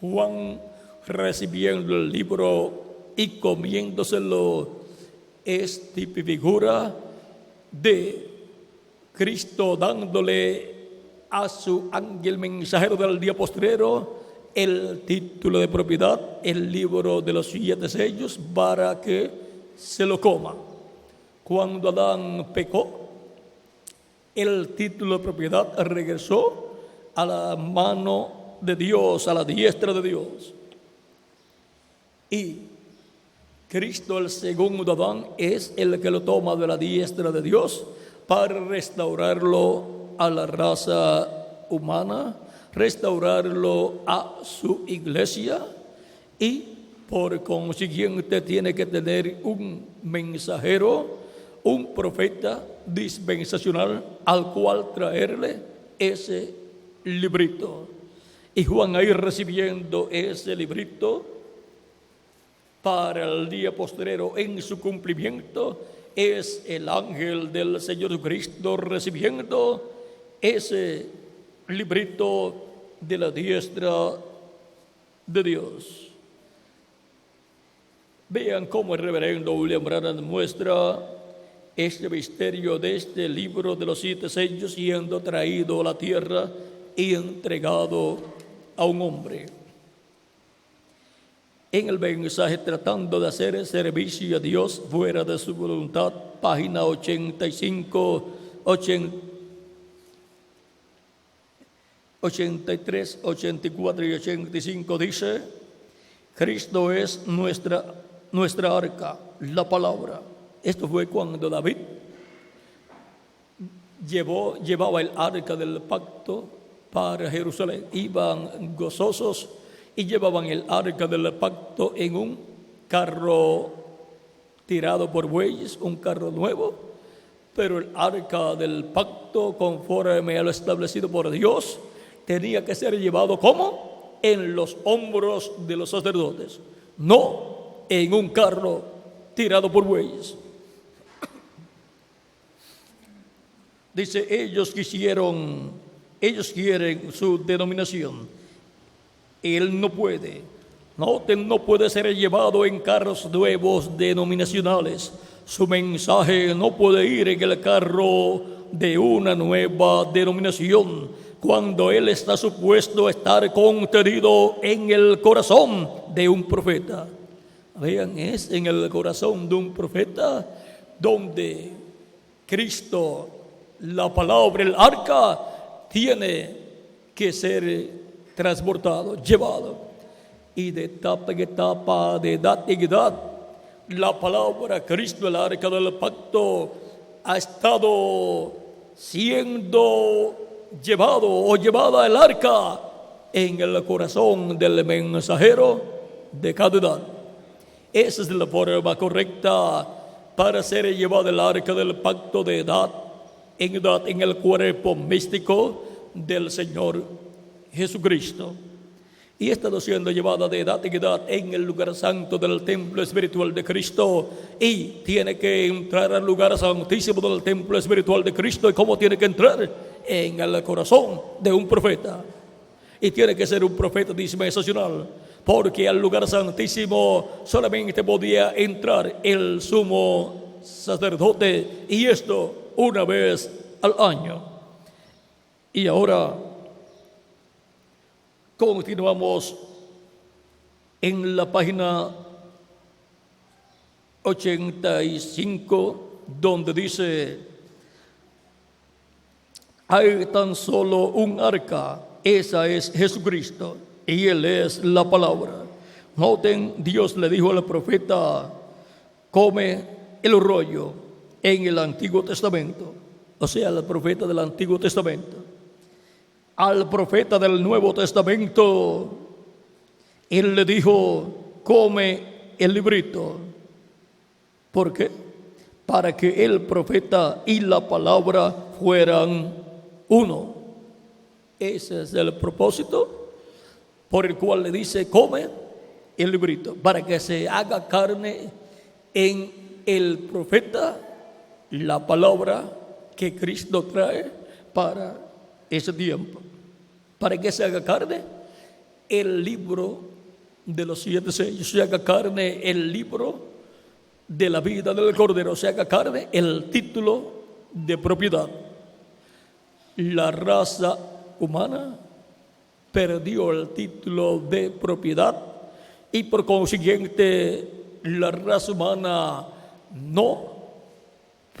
C: Juan, recibiendo el libro y comiéndoselo, es tipo y figura de Cristo dándole a su ángel mensajero del día postrero el título de propiedad, el libro de los 7 sellos, para que se lo coma. Cuando Adán pecó, el título de propiedad regresó a la mano de Dios, a la diestra de Dios. Y Cristo, el segundo Adán, es el que lo toma de la diestra de Dios para restaurarlo a la raza humana, restaurarlo a su iglesia, y por consiguiente tiene que tener un mensajero, un profeta dispensacional al cual traerle ese librito. Y Juan, ahí recibiendo ese librito para el día postrero en su cumplimiento, es el ángel del Señor Cristo recibiendo ese librito de la diestra de Dios. Vean cómo el reverendo William Branham muestra este misterio de este libro de los 7 sellos siendo traído a la tierra y entregado a un hombre. En el mensaje tratando de hacer servicio a Dios fuera de su voluntad, página 85, 83, 84 y 85 dice: Cristo es nuestra arca, la palabra. Esto fue cuando David llevaba el arca del pacto para Jerusalén. Iban gozosos y llevaban el arca del pacto en un carro tirado por bueyes, un carro nuevo, pero el arca del pacto, conforme a lo establecido por Dios, tenía que ser llevado ¿cómo? En los hombros de los sacerdotes, no en un carro tirado por bueyes. Dice, ellos quieren su denominación. Él no puede. Noten, no puede ser llevado en carros nuevos denominacionales. Su mensaje no puede ir en el carro de una nueva denominación, cuando él está supuesto a estar contenido en el corazón de un profeta. Vean, es en el corazón de un profeta donde Cristo, la palabra, el arca, tiene que ser transportado, llevado. Y de etapa en etapa, de edad en edad, la palabra Cristo, el arca del pacto, ha estado siendo llevado o llevada el arca en el corazón del mensajero de cada edad. Esa es la forma correcta para ser llevado el arca del pacto de edad en el cuerpo místico del Señor Jesucristo. Y ha estado siendo llevada de edad en edad en el lugar santo del templo espiritual de Cristo, y tiene que entrar al lugar santísimo del templo espiritual de Cristo. ¿Y cómo tiene que entrar? En el corazón de un profeta. Y tiene que ser un profeta dispensacional, porque al lugar santísimo solamente podía entrar el sumo sacerdote, y esto una vez al año. Y ahora continuamos en la página 85, donde dice: hay tan solo un arca, esa es Jesucristo, y Él es la palabra. Noten, Dios le dijo al profeta: come el rollo en el Antiguo Testamento, o sea, al profeta del Antiguo Testamento. Al profeta del Nuevo Testamento, Él le dijo: come el librito. ¿Por qué? Para que el profeta y la palabra fueran uno. Ese es el propósito por el cual le dice: come el librito, para que se haga carne en el profeta la palabra que Cristo trae para ese tiempo. Para que se haga carne el libro de los 7 sellos, se haga carne el libro de la vida del Cordero, se haga carne el título de propiedad. La raza humana perdió el título de propiedad y por consiguiente la raza humana no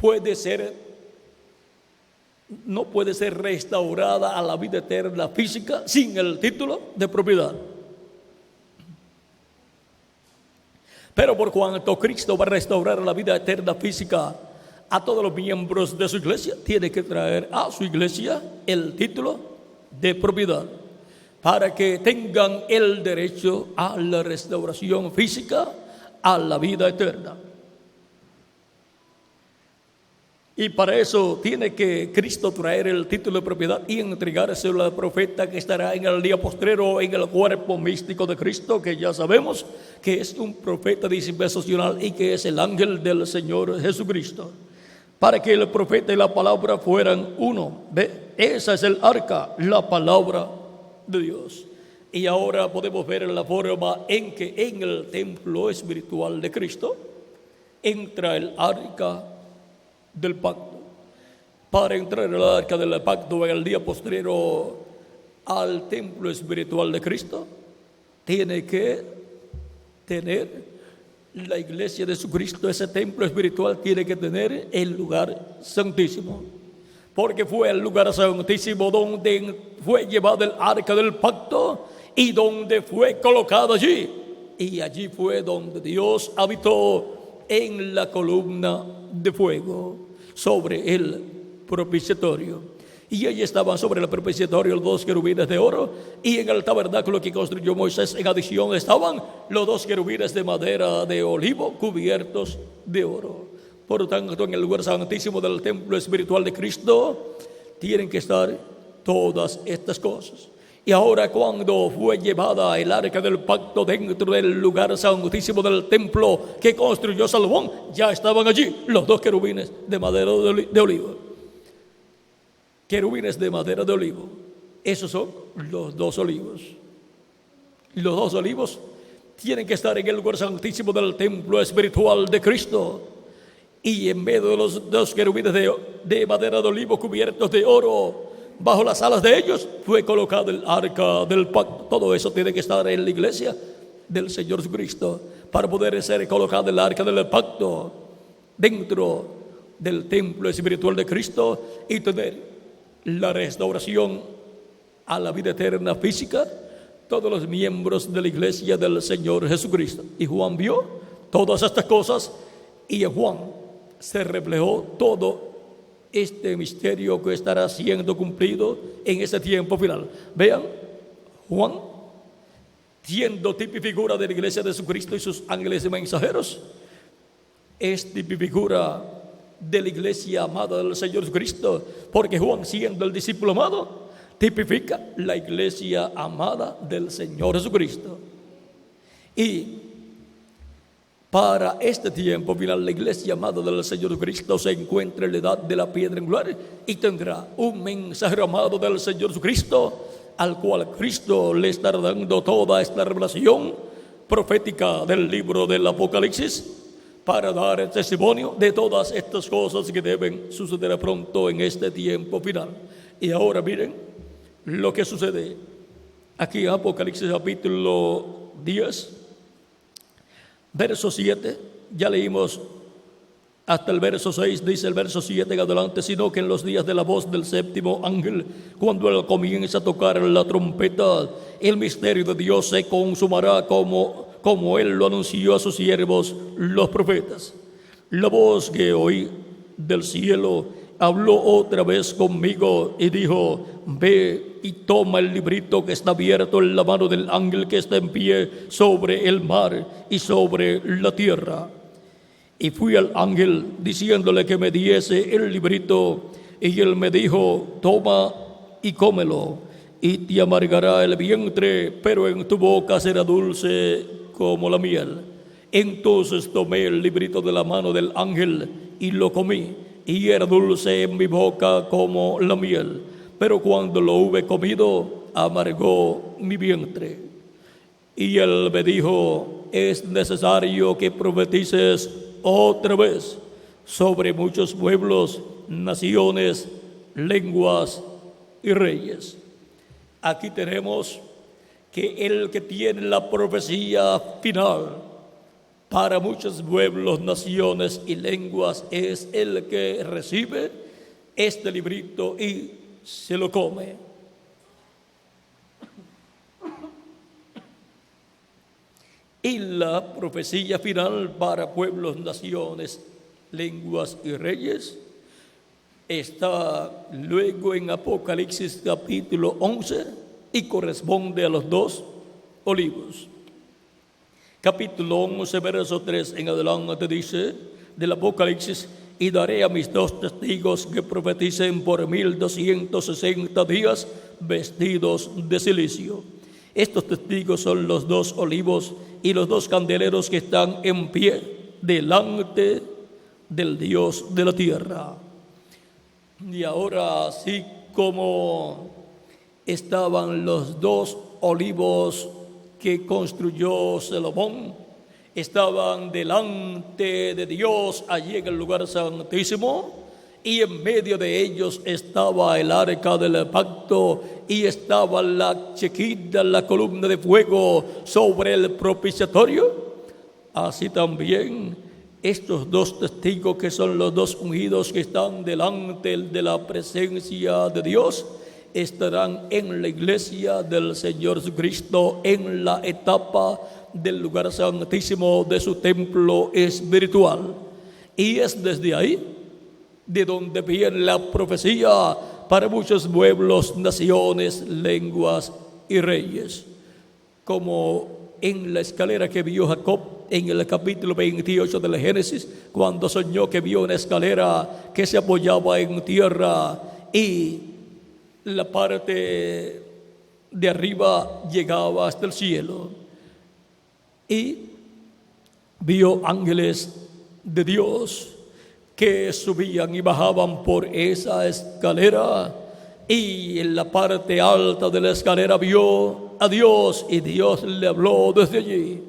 C: puede ser restaurada a la vida eterna física sin el título de propiedad. Pero por cuanto Cristo va a restaurar la vida eterna física a todos los miembros de su iglesia, tiene que traer a su iglesia el título de propiedad para que tengan el derecho a la restauración física, a la vida eterna. Y para eso tiene que Cristo traer el título de propiedad y entregárselo al profeta que estará en el día postrero en el cuerpo místico de Cristo, que ya sabemos que es un profeta dispensacional y que es el ángel del Señor Jesucristo. Para que el profeta y la palabra fueran uno. ¿Ve? Esa es el arca, la palabra de Dios. Y ahora podemos ver la forma en que en el templo espiritual de Cristo entra el arca del pacto. Para entrar en el arca del pacto en el día postrero al templo espiritual de Cristo, tiene que tener la iglesia de Jesucristo, ese templo espiritual tiene que tener el lugar santísimo, porque fue el lugar santísimo donde fue llevado el arca del pacto y donde fue colocado allí, y allí fue donde Dios habitó en la columna de fuego sobre el propiciatorio. Y allí estaban sobre el propiciatorio los 2 querubines de oro, y en el tabernáculo que construyó Moisés en adición estaban los 2 querubines de madera de olivo cubiertos de oro. Por lo tanto, en el lugar santísimo del templo espiritual de Cristo tienen que estar todas estas cosas. Y ahora, cuando fue llevada el arca del pacto dentro del lugar santísimo del templo que construyó Salomón, ya estaban allí los 2 querubines de madera de olivo. Querubines de madera de olivo. Esos son los 2 olivos. Los 2 olivos tienen que estar en el lugar santísimo del templo espiritual de Cristo. Y en medio de los 2 querubines de madera de olivo cubiertos de oro, bajo las alas de ellos fue colocado el arca del pacto. Todo eso tiene que estar en la iglesia del Señor Jesucristo para poder ser colocado el arca del pacto dentro del templo espiritual de Cristo y tener la restauración a la vida eterna física todos los miembros de la iglesia del Señor Jesucristo. Y Juan vio todas estas cosas, y en Juan se reflejó todo este misterio que estará siendo cumplido en este tiempo final. Vean, Juan, siendo tipo y figura de la iglesia de Jesucristo y sus ángeles y mensajeros, es tipo y figura de la iglesia amada del Señor Jesucristo, porque Juan, siendo el discípulo amado, tipifica la iglesia amada del Señor Jesucristo. Y para este tiempo final, la iglesia amada del Señor Jesucristo se encuentra en la edad de la piedra angular y tendrá un mensajero amado del Señor Jesucristo, al cual Cristo le estará dando toda esta revelación profética del libro del Apocalipsis, para dar testimonio de todas estas cosas que deben suceder pronto en este tiempo final. Y ahora miren lo que sucede aquí en Apocalipsis capítulo 10, verso 7, Ya leímos hasta el verso 6, dice el verso 7 en adelante, sino que en los días de la voz del séptimo ángel, cuando él comienza a tocar la trompeta, el misterio de Dios se consumará como él lo anunció a sus siervos, los profetas. La voz que oí del cielo habló otra vez conmigo y dijo: ve y toma el librito que está abierto en la mano del ángel que está en pie sobre el mar y sobre la tierra. Y fui al ángel diciéndole que me diese el librito, y él me dijo: toma y cómelo, y te amargará el vientre, pero en tu boca será dulce como la miel. Entonces tomé el librito de la mano del ángel y lo comí, y era dulce en mi boca como la miel, pero cuando lo hube comido, amargó mi vientre. Y él me dijo: es necesario que profetices otra vez sobre muchos pueblos, naciones, lenguas y reyes. Aquí tenemos que el que tiene la profecía final para muchos pueblos, naciones y lenguas es el que recibe este librito y se lo come. Y la profecía final para pueblos, naciones, lenguas y reyes está luego en Apocalipsis capítulo 11 y corresponde a los 2 olivos. Capítulo 11, verso 3 en adelante dice del Apocalipsis: y daré a mis 2 testigos que profeticen por 1260 días vestidos de silicio. Estos testigos son los 2 olivos y los 2 candeleros que están en pie delante del Dios de la tierra. Y ahora, así como estaban los 2 olivos que construyó Salomón, estaban delante de Dios allí en el lugar santísimo, y en medio de ellos estaba el arca del pacto y estaba la chequita, la columna de fuego sobre el propiciatorio. Así también estos 2 testigos, que son los 2 ungidos que están delante de la presencia de Dios, estarán en la iglesia del Señor Jesucristo en la etapa del lugar santísimo de su templo espiritual. Y es desde ahí de donde viene la profecía para muchos pueblos, naciones, lenguas y reyes. Como en la escalera que vio Jacob en el capítulo 28 del Génesis, cuando soñó que vio una escalera que se apoyaba en tierra y la parte de arriba llegaba hasta el cielo, y vio ángeles de Dios que subían y bajaban por esa escalera, y en la parte alta de la escalera vio a Dios, y Dios le habló desde allí.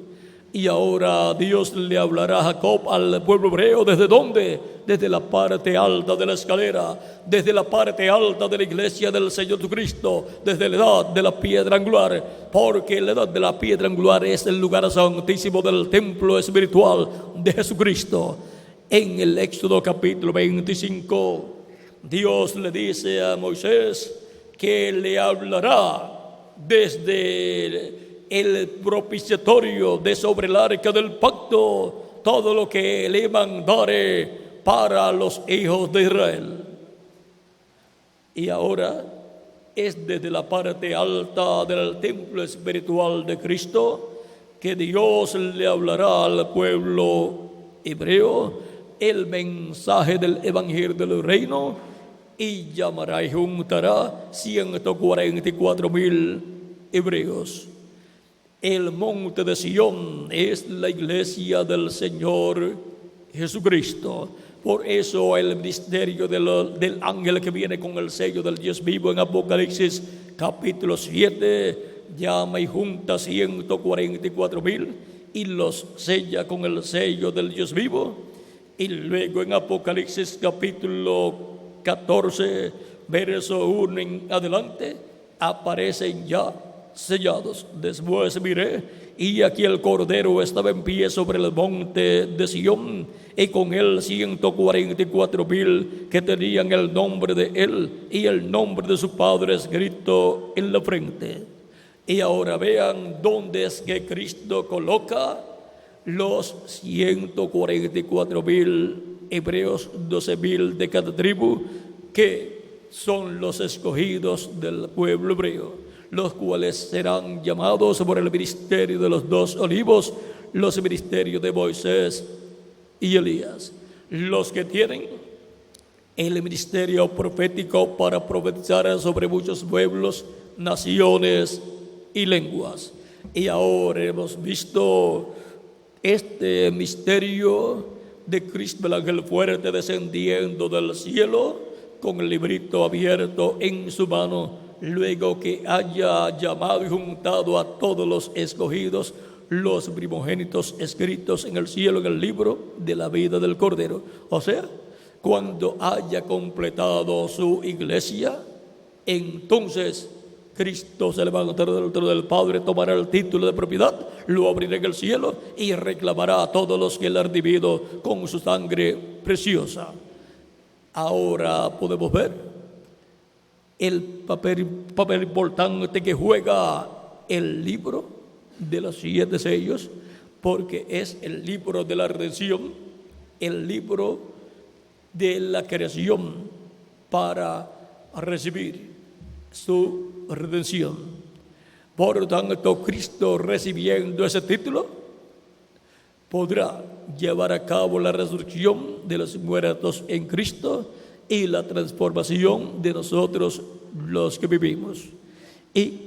C: Y ahora Dios le hablará a Jacob, al pueblo hebreo, ¿desde dónde? Desde la parte alta de la escalera, desde la parte alta de la iglesia del Señor Jesucristo, desde la edad de la piedra angular, porque la edad de la piedra angular es el lugar santísimo del templo espiritual de Jesucristo. En el Éxodo capítulo 25, Dios le dice a Moisés que le hablará desde el propiciatorio de sobre el arca del pacto todo lo que le mandare para los hijos de Israel. Y ahora es desde la parte alta del templo espiritual de Cristo que Dios le hablará al pueblo hebreo el mensaje del evangelio del reino, y llamará y juntará 144,000 hebreos. El monte de Sión es la iglesia del Señor Jesucristo. Por eso el misterio del ángel que viene con el sello del Dios vivo en Apocalipsis capítulo 7 llama y junta 144,000 y los sella con el sello del Dios vivo. Y luego en Apocalipsis capítulo 14 verso 1 en adelante aparecen ya sellados. Después miré, y aquí el Cordero estaba en pie sobre el monte de Sión, y con él 144,000 que tenían el nombre de él y el nombre de su Padre escrito en la frente. Y ahora vean dónde es que Cristo coloca los 144,000 hebreos, 12,000 de cada tribu, que son los escogidos del pueblo hebreo, los cuales serán llamados por el ministerio de los 2 olivos, los ministerios de Moisés y Elías, los que tienen el ministerio profético para profetizar sobre muchos pueblos, naciones y lenguas. Y ahora hemos visto este misterio de Cristo, el ángel fuerte descendiendo del cielo con el librito abierto en su mano, luego que haya llamado y juntado a todos los escogidos, los primogénitos escritos en el cielo en el libro de la vida del Cordero. O sea, cuando haya completado su iglesia, entonces Cristo se levantará del trono del Padre, tomará el título de propiedad, lo abrirá en el cielo y reclamará a todos los que él ha redimido con su sangre preciosa. Ahora podemos ver el papel importante que juega el libro de los 7 sellos, porque es el libro de la redención, el libro de la creación para recibir su redención. Por tanto, Cristo, recibiendo ese título, podrá llevar a cabo la resurrección de los muertos en Cristo y la transformación de nosotros los que vivimos. Y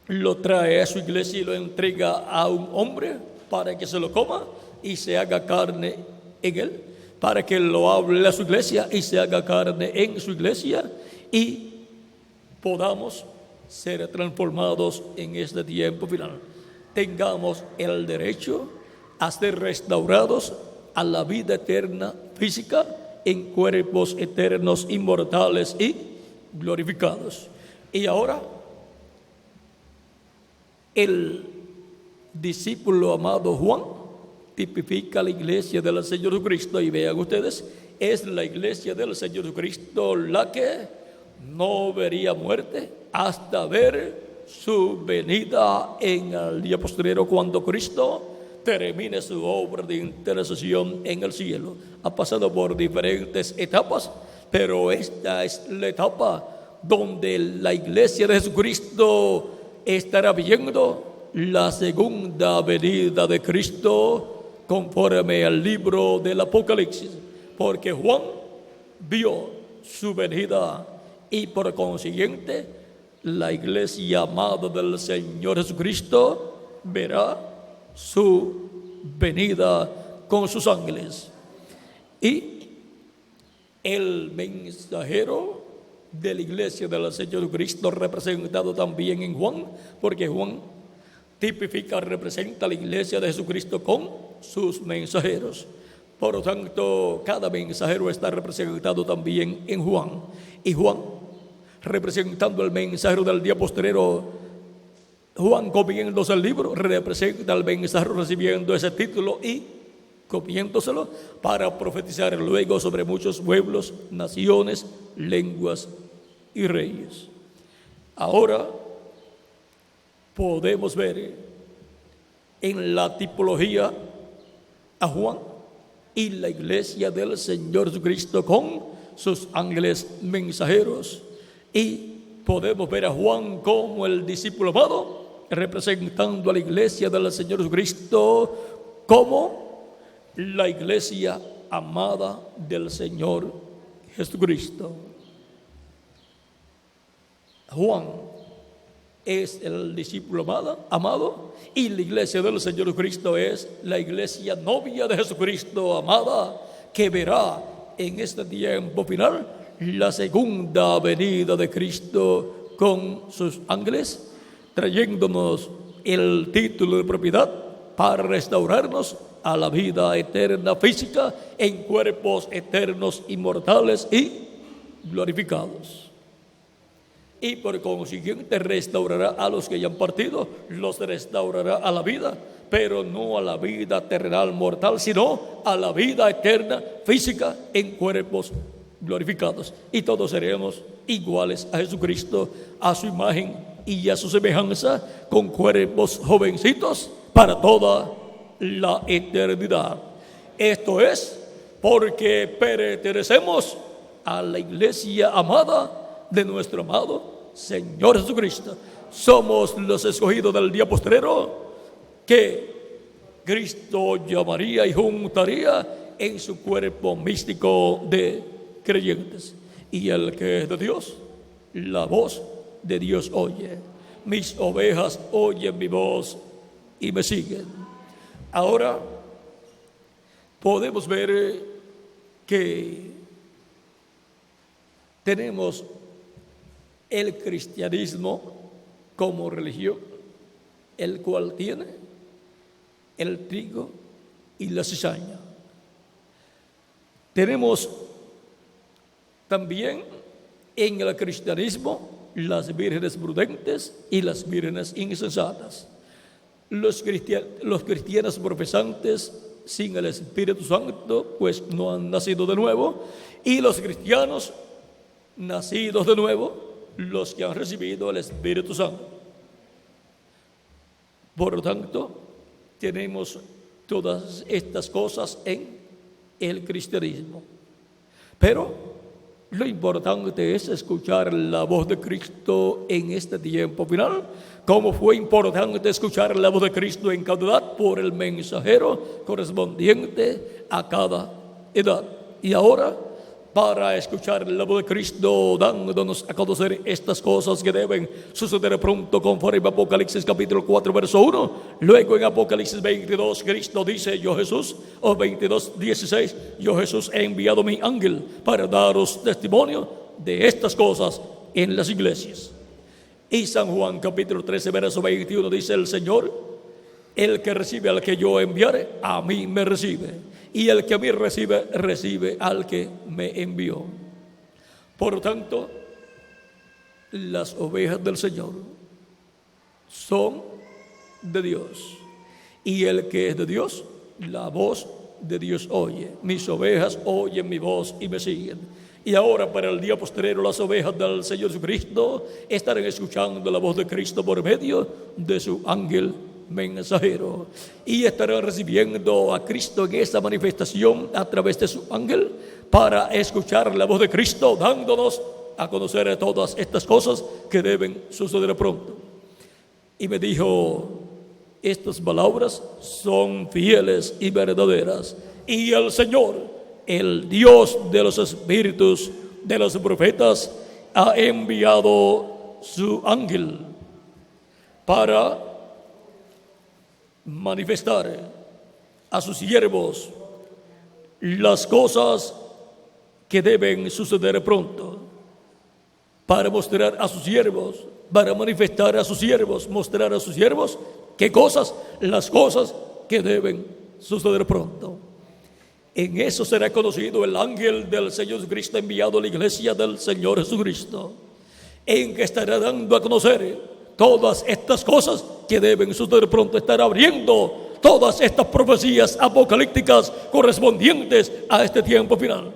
C: lo trae a su iglesia y lo entrega a un hombre para que se lo coma y se haga carne en él, para que lo hable a su iglesia y se haga carne en su iglesia, y podamos ser transformados en este tiempo final. Tengamos el derecho a ser restaurados a la vida eterna física en cuerpos eternos, inmortales y glorificados. Y ahora, el discípulo amado Juan tipifica la iglesia del Señor Jesucristo, y vean ustedes, es la iglesia del Señor Jesucristo la que no vería muerte hasta ver su venida en el día postrero, cuando Cristo termine su obra de intercesión en el cielo. Ha pasado por diferentes etapas, pero esta es la etapa donde la iglesia de Jesucristo estará viendo la segunda venida de Cristo conforme al libro del Apocalipsis, porque Juan vio su venida y por consiguiente la iglesia amada del Señor Jesucristo verá su venida con sus ángeles. Y el mensajero de la iglesia del Señor Jesucristo, representado también en Juan, porque Juan tipifica, representa la iglesia de Jesucristo con sus mensajeros. Por lo tanto, cada mensajero está representado también en Juan. Y Juan, representando el mensajero del día postrero, Juan comiéndose el libro, representa al mensajero recibiendo ese título y comiéndoselo para profetizar luego sobre muchos pueblos, naciones, lenguas y reyes. Ahora podemos ver en la tipología a Juan y la iglesia del Señor Jesucristo con sus ángeles mensajeros, y podemos ver a Juan como el discípulo amado, representando a la iglesia del Señor Jesucristo como la iglesia amada del Señor Jesucristo. Juan es el discípulo amado, y la iglesia del Señor Jesucristo es la iglesia novia de Jesucristo amada, que verá en este tiempo final la segunda venida de Cristo con sus ángeles, trayéndonos el título de propiedad para restaurarnos a la vida eterna física en cuerpos eternos, inmortales y glorificados. y por consiguiente restaurará a los que ya han partido, los restaurará a la vida, pero no a la vida terrenal mortal, sino a la vida eterna física en cuerpos glorificados. Y todos seremos iguales a Jesucristo, a su imagen y a su semejanza, con cuerpos jovencitos para toda la eternidad. Esto es porque pertenecemos a la iglesia amada de nuestro amado Señor Jesucristo. Somos los escogidos del día postrero que Cristo llamaría y juntaría en su cuerpo místico de creyentes. Y el que es de Dios, la voz de Dios oye. Mis ovejas oyen mi voz y me siguen. Ahora podemos ver que tenemos el cristianismo como religión, el cual tiene el trigo y la cizaña. Tenemos también en el cristianismo las vírgenes prudentes y las vírgenes insensatas. Los cristianos profesantes sin el Espíritu Santo, pues no han nacido de nuevo, y los cristianos nacidos de nuevo, los que han recibido el Espíritu Santo. Por lo tanto, tenemos todas estas cosas en el cristianismo. Pero lo importante es escuchar la voz de Cristo en este tiempo final, como fue importante escuchar la voz de Cristo en cada edad por el mensajero correspondiente a cada edad. Y ahora, para escuchar la voz de Cristo dándonos a conocer estas cosas que deben suceder pronto, conforme a Apocalipsis capítulo 4 verso 1. Luego en Apocalipsis 22 Cristo dice: yo Jesús, o 22:16, yo Jesús he enviado mi ángel para daros testimonio de estas cosas en las iglesias. Y San Juan capítulo 13 verso 21 dice el Señor: el que recibe al que yo enviare, a mí me recibe. Y el que a mí recibe, recibe al que me envió. Por lo tanto, las ovejas del Señor son de Dios. Y el que es de Dios, la voz de Dios oye. Mis ovejas oyen mi voz y me siguen. Y ahora, para el día postrero, las ovejas del Señor Jesucristo estarán escuchando la voz de Cristo por medio de su ángel mensajero, y estarán recibiendo a Cristo en esta manifestación a través de su ángel, para escuchar la voz de Cristo dándonos a conocer todas estas cosas que deben suceder pronto. Y me dijo: estas palabras son fieles y verdaderas, y el Señor, el Dios de los espíritus de los profetas, ha enviado su ángel para manifestar a sus siervos las cosas que deben suceder pronto, para mostrar a sus siervos, para manifestar a sus siervos, mostrar a sus siervos qué cosas, las cosas que deben suceder pronto. En eso será conocido el ángel del Señor Jesucristo enviado a la iglesia del Señor Jesucristo, en que estará dando a conocer todas estas cosas que deben suceder pronto. Estará abriendo todas estas profecías apocalípticas correspondientes a este tiempo final.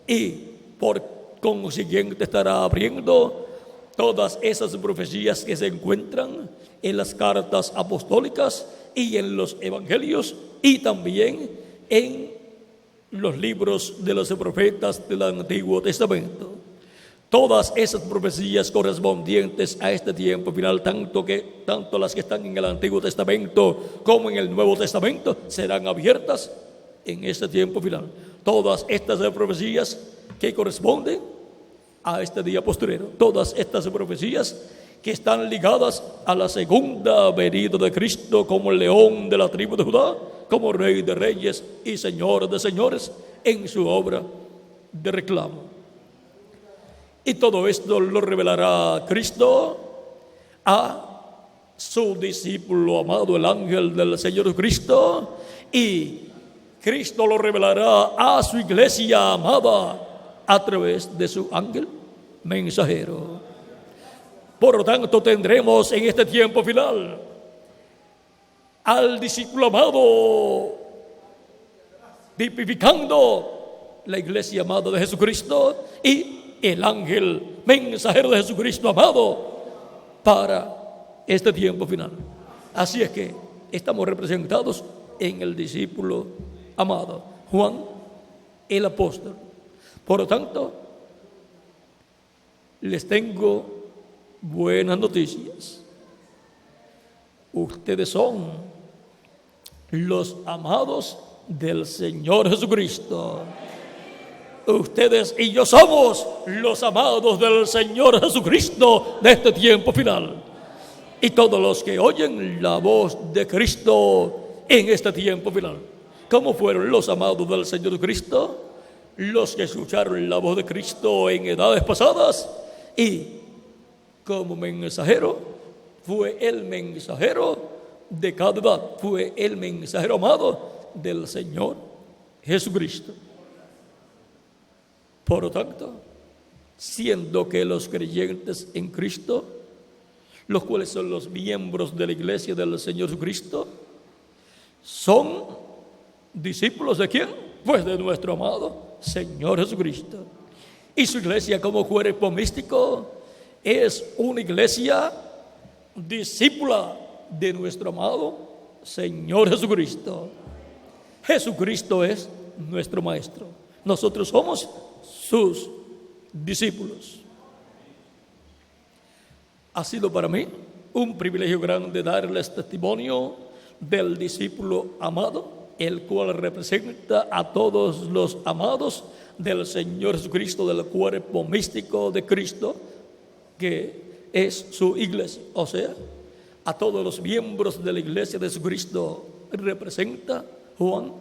C: Y por consiguiente estará abriendo todas esas profecías que se encuentran en las cartas apostólicas y en los evangelios, y también en los libros de los profetas del Antiguo Testamento. Todas esas profecías correspondientes a este tiempo final, tanto las que están en el Antiguo Testamento como en el Nuevo Testamento, serán abiertas en este tiempo final. Todas estas profecías que corresponden a este día postrero, todas estas profecías que están ligadas a la segunda venida de Cristo como el león de la tribu de Judá, como Rey de reyes y Señor de señores, en su obra de reclamo. Y todo esto lo revelará Cristo a su discípulo amado, el ángel del Señor Cristo, y Cristo lo revelará a su iglesia amada a través de su ángel mensajero. Por lo tanto, tendremos en este tiempo final al discípulo amado tipificando la iglesia amada de Jesucristo y el ángel mensajero de Jesucristo amado para este tiempo final. Así es que estamos representados en el discípulo amado, Juan el apóstol. Por lo tanto, les tengo buenas noticias. Ustedes son los amados del Señor Jesucristo. Ustedes y yo somos los amados del Señor Jesucristo de este tiempo final. Y todos los que oyen la voz de Cristo en este tiempo final. ¿Cómo fueron los amados del Señor Jesucristo? Los que escucharon la voz de Cristo en edades pasadas y como mensajero, fue el mensajero de cada edad, fue el mensajero amado del Señor Jesucristo. Por lo tanto, siendo que los creyentes en Cristo, los cuales son los miembros de la iglesia del Señor Jesucristo, son discípulos ¿de quién? Pues de nuestro amado Señor Jesucristo. Y su iglesia como cuerpo místico es una iglesia discípula de nuestro amado Señor Jesucristo. Jesucristo es nuestro maestro. Nosotros somos sus discípulos. Ha sido para mí un privilegio grande darles testimonio del discípulo amado, el cual representa a todos los amados del Señor Jesucristo, del cuerpo místico de Cristo, que es su iglesia. O sea, a todos los miembros de la iglesia de Jesucristo representa Juan,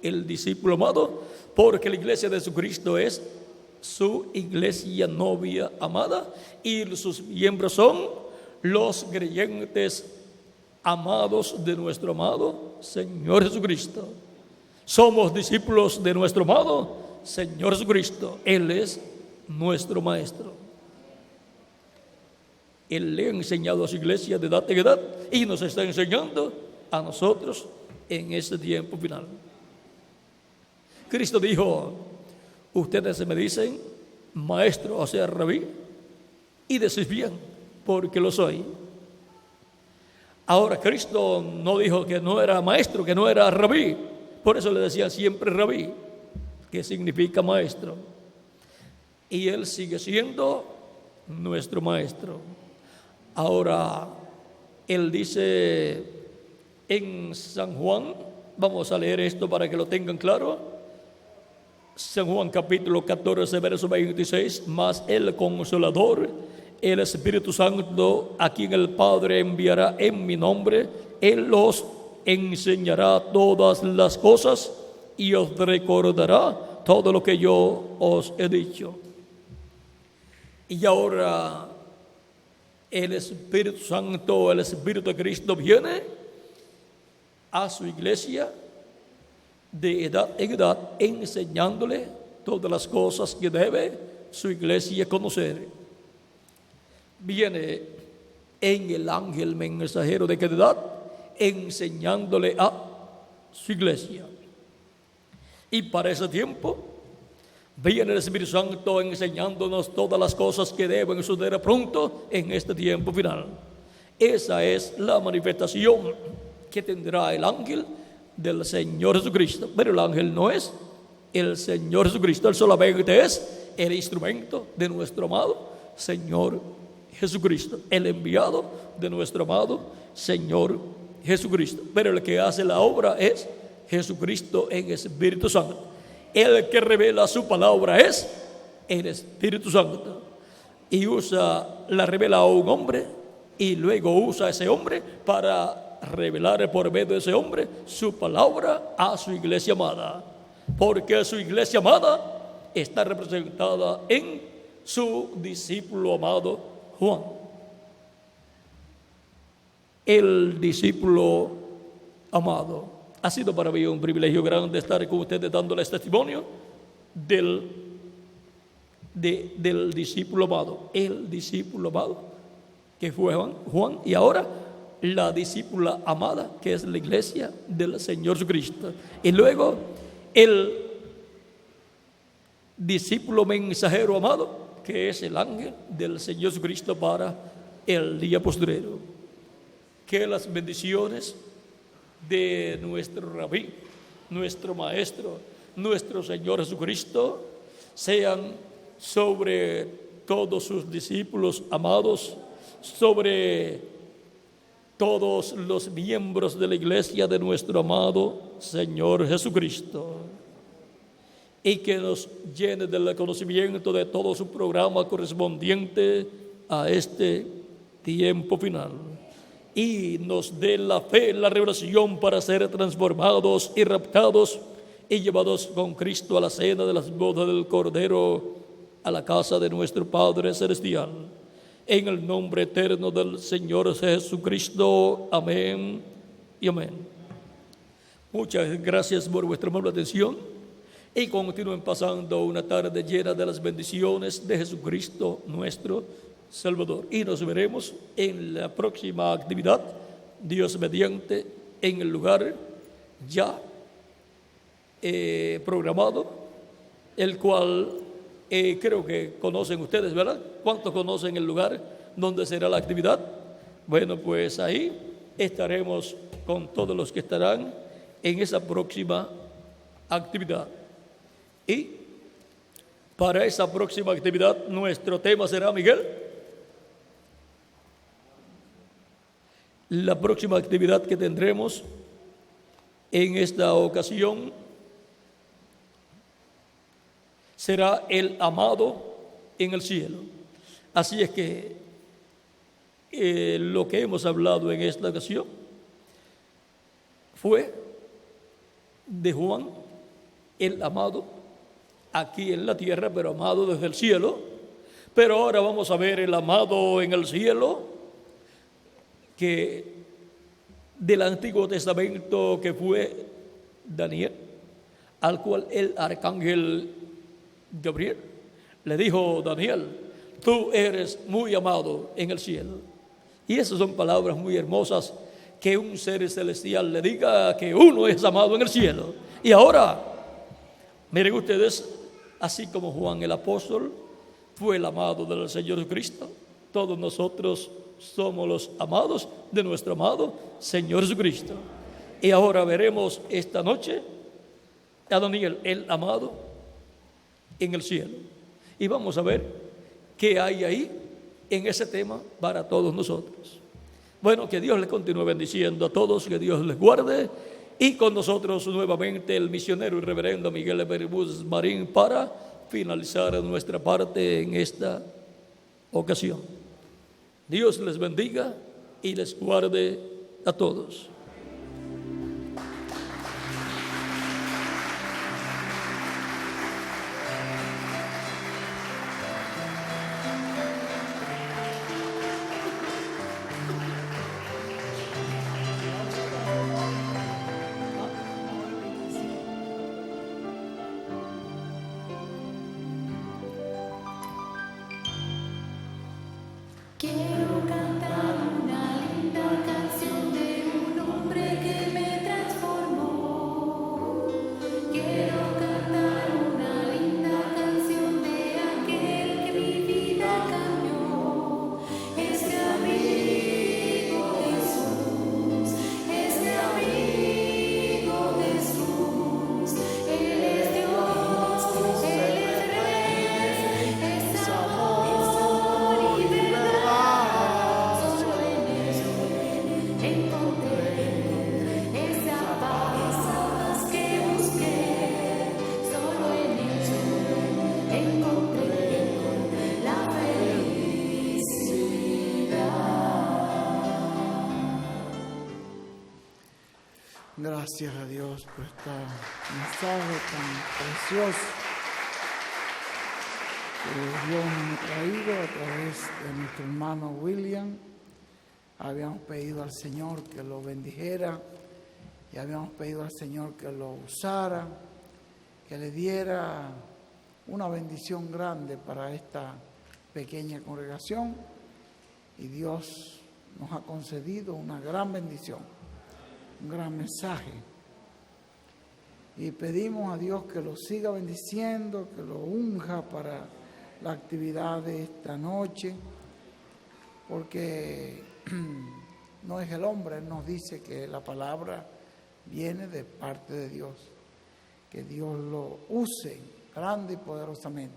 C: el discípulo amado, porque la iglesia de Jesucristo es su iglesia novia amada y sus miembros son los creyentes amados de nuestro amado Señor Jesucristo. Somos discípulos de nuestro amado Señor Jesucristo. Él es nuestro maestro. Él le ha enseñado a su iglesia de edad en edad y nos está enseñando a nosotros en este tiempo final. Cristo dijo: ustedes me dicen maestro, o sea, rabí, y decís bien, porque lo soy. Ahora, Cristo no dijo que no era maestro, que no era rabí. Por eso le decían siempre rabí, que significa maestro. Y Él sigue siendo nuestro maestro. Ahora, Él dice en San Juan, vamos a leer esto para que lo tengan claro. San Juan capítulo 14, verso 26, mas el Consolador, el Espíritu Santo, a quien el Padre enviará en mi nombre, Él los enseñará todas las cosas y os recordará todo lo que yo os he dicho. Y ahora el Espíritu Santo, el Espíritu de Cristo viene a su iglesia de edad en edad, enseñándole todas las cosas que debe su iglesia conocer. Viene en el ángel mensajero de cada edad, enseñándole a su iglesia. Y para ese tiempo viene el Espíritu Santo enseñándonos todas las cosas que deben suceder pronto en este tiempo final. Esa es la manifestación que tendrá el ángel del Señor Jesucristo. Pero el ángel no es el Señor Jesucristo, Él solamente es el instrumento de nuestro amado Señor Jesucristo, el enviado de nuestro amado Señor Jesucristo. Pero el que hace la obra es Jesucristo en Espíritu Santo. El que revela su palabra es el Espíritu Santo. Y la revela a un hombre y luego usa a ese hombre para revelar por medio de ese hombre su palabra a su iglesia amada, porque su iglesia amada está representada en su discípulo amado Juan, el discípulo amado. Ha sido para mí un privilegio grande estar con ustedes dándoles testimonio del discípulo amado, el discípulo amado que fue Juan, y ahora la discípula amada, que es la iglesia del Señor Jesucristo. Y luego el discípulo mensajero amado, que es el ángel del Señor Jesucristo para el día postrero. Que las bendiciones de nuestro rabí, nuestro maestro, nuestro Señor Jesucristo, sean sobre todos sus discípulos amados, sobre todos los miembros de la iglesia de nuestro amado Señor Jesucristo, y que nos llene del conocimiento de todo su programa correspondiente a este tiempo final, y nos dé la fe, la revelación para ser transformados y raptados y llevados con Cristo a la cena de las bodas del Cordero, a la casa de nuestro Padre Celestial. En el nombre eterno del Señor Jesucristo. Amén y amén. Muchas gracias por vuestra amable atención, y continúen pasando una tarde llena de las bendiciones de Jesucristo nuestro Salvador. Y nos veremos en la próxima actividad, Dios mediante, en el lugar ya programado, el cual creo que conocen ustedes, ¿verdad? ¿Cuántos conocen el lugar donde será la actividad? Bueno, pues ahí estaremos con todos los que estarán en esa próxima actividad. Y para esa próxima actividad nuestro tema será, Miguel, la próxima actividad que tendremos en esta ocasión será el amado en el cielo. Así es que lo que hemos hablado en esta ocasión fue de Juan, el amado aquí en la tierra, pero amado desde el cielo. Pero ahora vamos a ver el amado en el cielo, que del Antiguo Testamento, que fue Daniel, al cual el arcángel Gabriel le dijo: Daniel, tú eres muy amado en el cielo. Y esas son palabras muy hermosas, que un ser celestial le diga que uno es amado en el cielo. Y ahora, miren ustedes, así como Juan el apóstol fue el amado del Señor Jesucristo, todos nosotros somos los amados de nuestro amado Señor Jesucristo. Y ahora veremos esta noche a Daniel, el amado en el cielo, y vamos a ver qué hay ahí en ese tema para todos nosotros. Bueno, que Dios les continúe bendiciendo a todos, que Dios les guarde, y con nosotros nuevamente el misionero y reverendo Miguel Bermúdez Marín para finalizar nuestra parte en esta ocasión. Dios les bendiga y les guarde a todos.
B: Quiero cantar una linda canción de un hombre que me transformó. Quiero cantar una linda canción de aquel que mi vida cambió. Este amigo Jesús, este amigo Jesús. Él es Dios, Él es Rey, es amor y verdad. Solo en Él encontré esa paz que busqué. Solo en Él encontré la felicidad.
A: Gracias a Dios por este mensaje tan precioso que Dios nos ha traído a través de nuestro hermano William. Habíamos pedido al Señor que lo bendijera y habíamos pedido al Señor que lo usara, que le diera una bendición grande para esta pequeña congregación. y Dios nos ha concedido una gran bendición, un gran mensaje. Y pedimos a Dios que lo siga bendiciendo, que lo unja para la actividad de esta noche, porque no es el hombre, Él nos dice que la palabra viene de parte de Dios, que Dios lo use grande y poderosamente,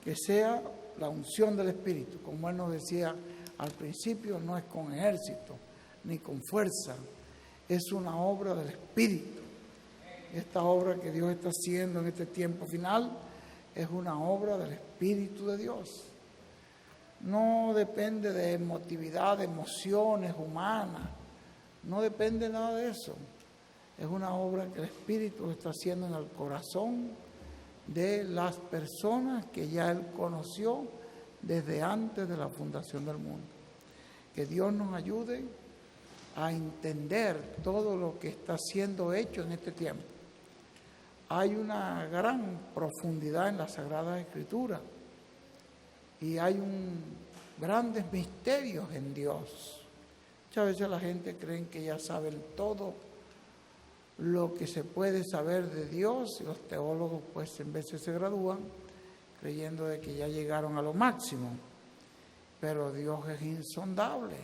A: que sea la unción del Espíritu, como Él nos decía al principio, no es con ejército ni con fuerza, es una obra del Espíritu. Esta obra que Dios está haciendo en este tiempo final es una obra del Espíritu de Dios. No depende de emotividad, de emociones humanas, no depende nada de eso. Es una obra que el Espíritu está haciendo en el corazón de las personas que ya Él conoció desde antes de la fundación del mundo. Que Dios nos ayude a entender todo lo que está siendo hecho en este tiempo. Hay una gran profundidad en la Sagrada Escritura y hay grandes misterios en Dios. Muchas veces la gente cree que ya saben todo lo que se puede saber de Dios y los teólogos pues en veces se gradúan creyendo de que ya llegaron a lo máximo. Pero Dios es insondable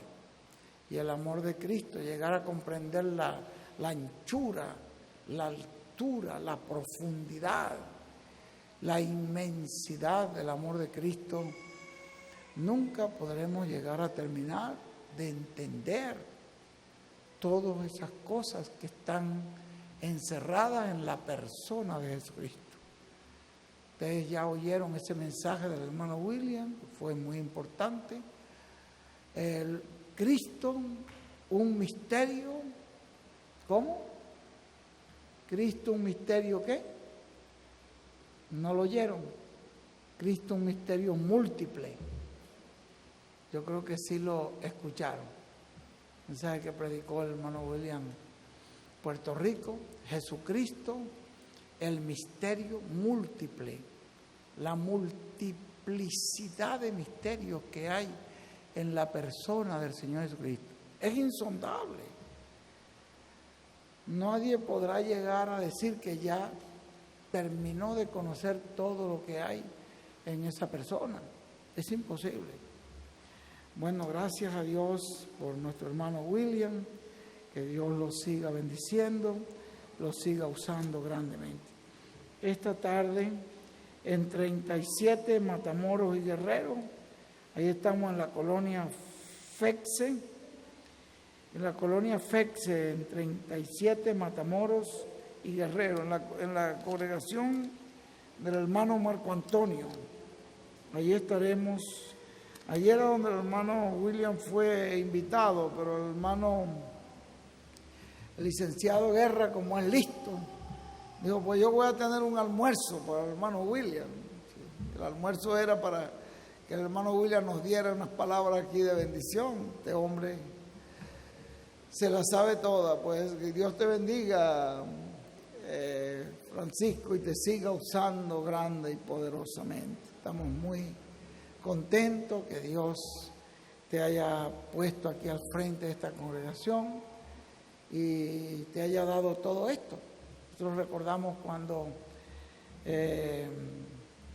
A: y el amor de Cristo, llegar a comprender la anchura, la altura, la profundidad, la inmensidad del amor de Cristo, nunca podremos llegar a terminar de entender todas esas cosas que están encerradas en la persona de Jesucristo. Ustedes ya oyeron ese mensaje del hermano William, fue muy importante. El Cristo, un misterio, ¿cómo? Cristo, un misterio, ¿qué? ¿No lo oyeron? Cristo, un misterio múltiple. Yo creo que sí lo escucharon. El mensaje que predicó el hermano William, Puerto Rico, Jesucristo, el misterio múltiple, la multiplicidad de misterios que hay en la persona del Señor Jesucristo. Es insondable. Nadie podrá llegar a decir que ya terminó de conocer todo lo que hay en esa persona. Es imposible. Bueno, gracias a Dios por nuestro hermano William, que Dios lo siga bendiciendo, lo siga usando grandemente. Esta tarde, en 37 Matamoros y Guerrero, ahí estamos en la colonia Fexe, en en 37 Matamoros y Guerrero, en la congregación del hermano Marco Antonio. Allí estaremos. Ayer era donde el hermano William fue invitado, pero el licenciado Guerra, como es listo, dijo, pues yo voy a tener un almuerzo para el hermano William. El almuerzo era para que el hermano William nos diera unas palabras aquí de bendición. Este hombre se la sabe toda, pues que Dios te bendiga, Francisco, y te siga usando grande y poderosamente. Estamos muy contentos que Dios te haya puesto aquí al frente de esta congregación y te haya dado todo esto. Nosotros recordamos cuando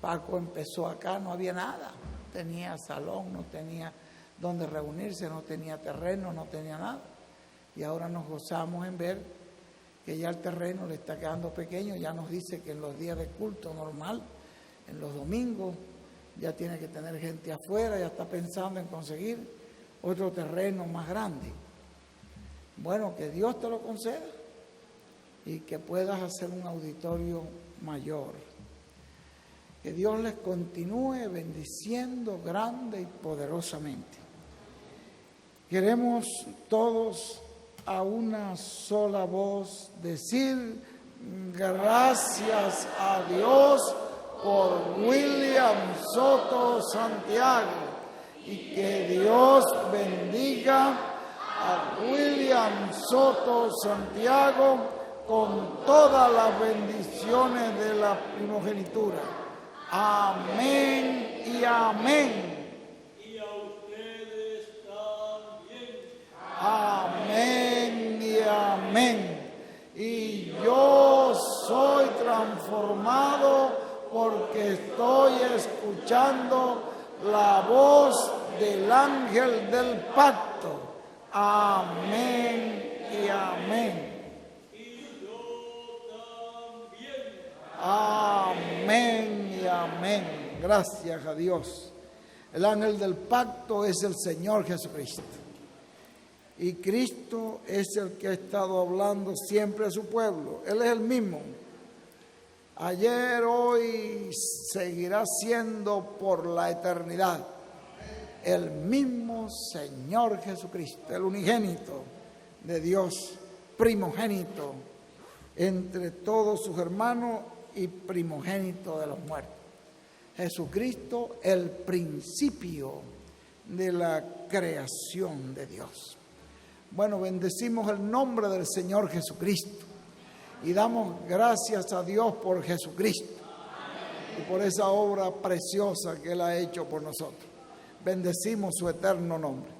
A: Paco empezó acá, no había nada, no tenía salón, no tenía donde reunirse, no tenía terreno, no tenía nada. Y ahora nos gozamos en ver que ya el terreno le está quedando pequeño. Ya nos dice que en los días de culto normal, en los domingos, ya tiene que tener gente afuera, ya está pensando en conseguir otro terreno más grande. Bueno, que Dios te lo conceda y que puedas hacer un auditorio mayor. Que Dios les continúe bendiciendo grande y poderosamente. Queremos todos a una sola voz decir gracias a Dios por William Soto Santiago y que Dios bendiga a William Soto Santiago con todas las bendiciones de la primogenitura. Amén y amén.
C: Y a ustedes
A: estoy escuchando la voz del ángel del pacto. Amén y amén. Amén y amén. Gracias a Dios. El ángel del pacto es el Señor Jesucristo. Y Cristo es el que ha estado hablando siempre a su pueblo. Él es el mismo. Ayer, hoy, seguirá siendo por la eternidad. El mismo Señor Jesucristo, el unigénito de Dios, primogénito entre todos sus hermanos y primogénito de los muertos. Jesucristo, el principio de la creación de Dios. Bueno, bendecimos el nombre del Señor Jesucristo y damos gracias a Dios por Jesucristo y por esa obra preciosa que Él ha hecho por nosotros. Bendecimos su eterno nombre.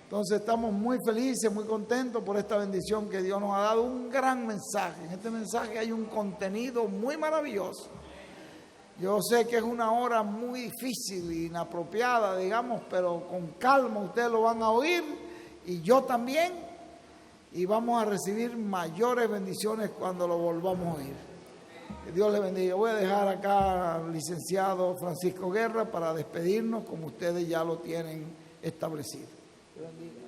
A: Entonces estamos muy felices, muy contentos por esta bendición que Dios nos ha dado. Un gran mensaje. En este mensaje hay un contenido muy maravilloso. Yo sé que es una hora muy difícil e inapropiada, digamos, pero con calma ustedes lo van a oír y yo también. Y vamos a recibir mayores bendiciones cuando lo volvamos a oír. Que Dios le bendiga. Voy a dejar acá al licenciado Francisco Guerra para despedirnos como ustedes ya lo tienen establecido. Que bendiga.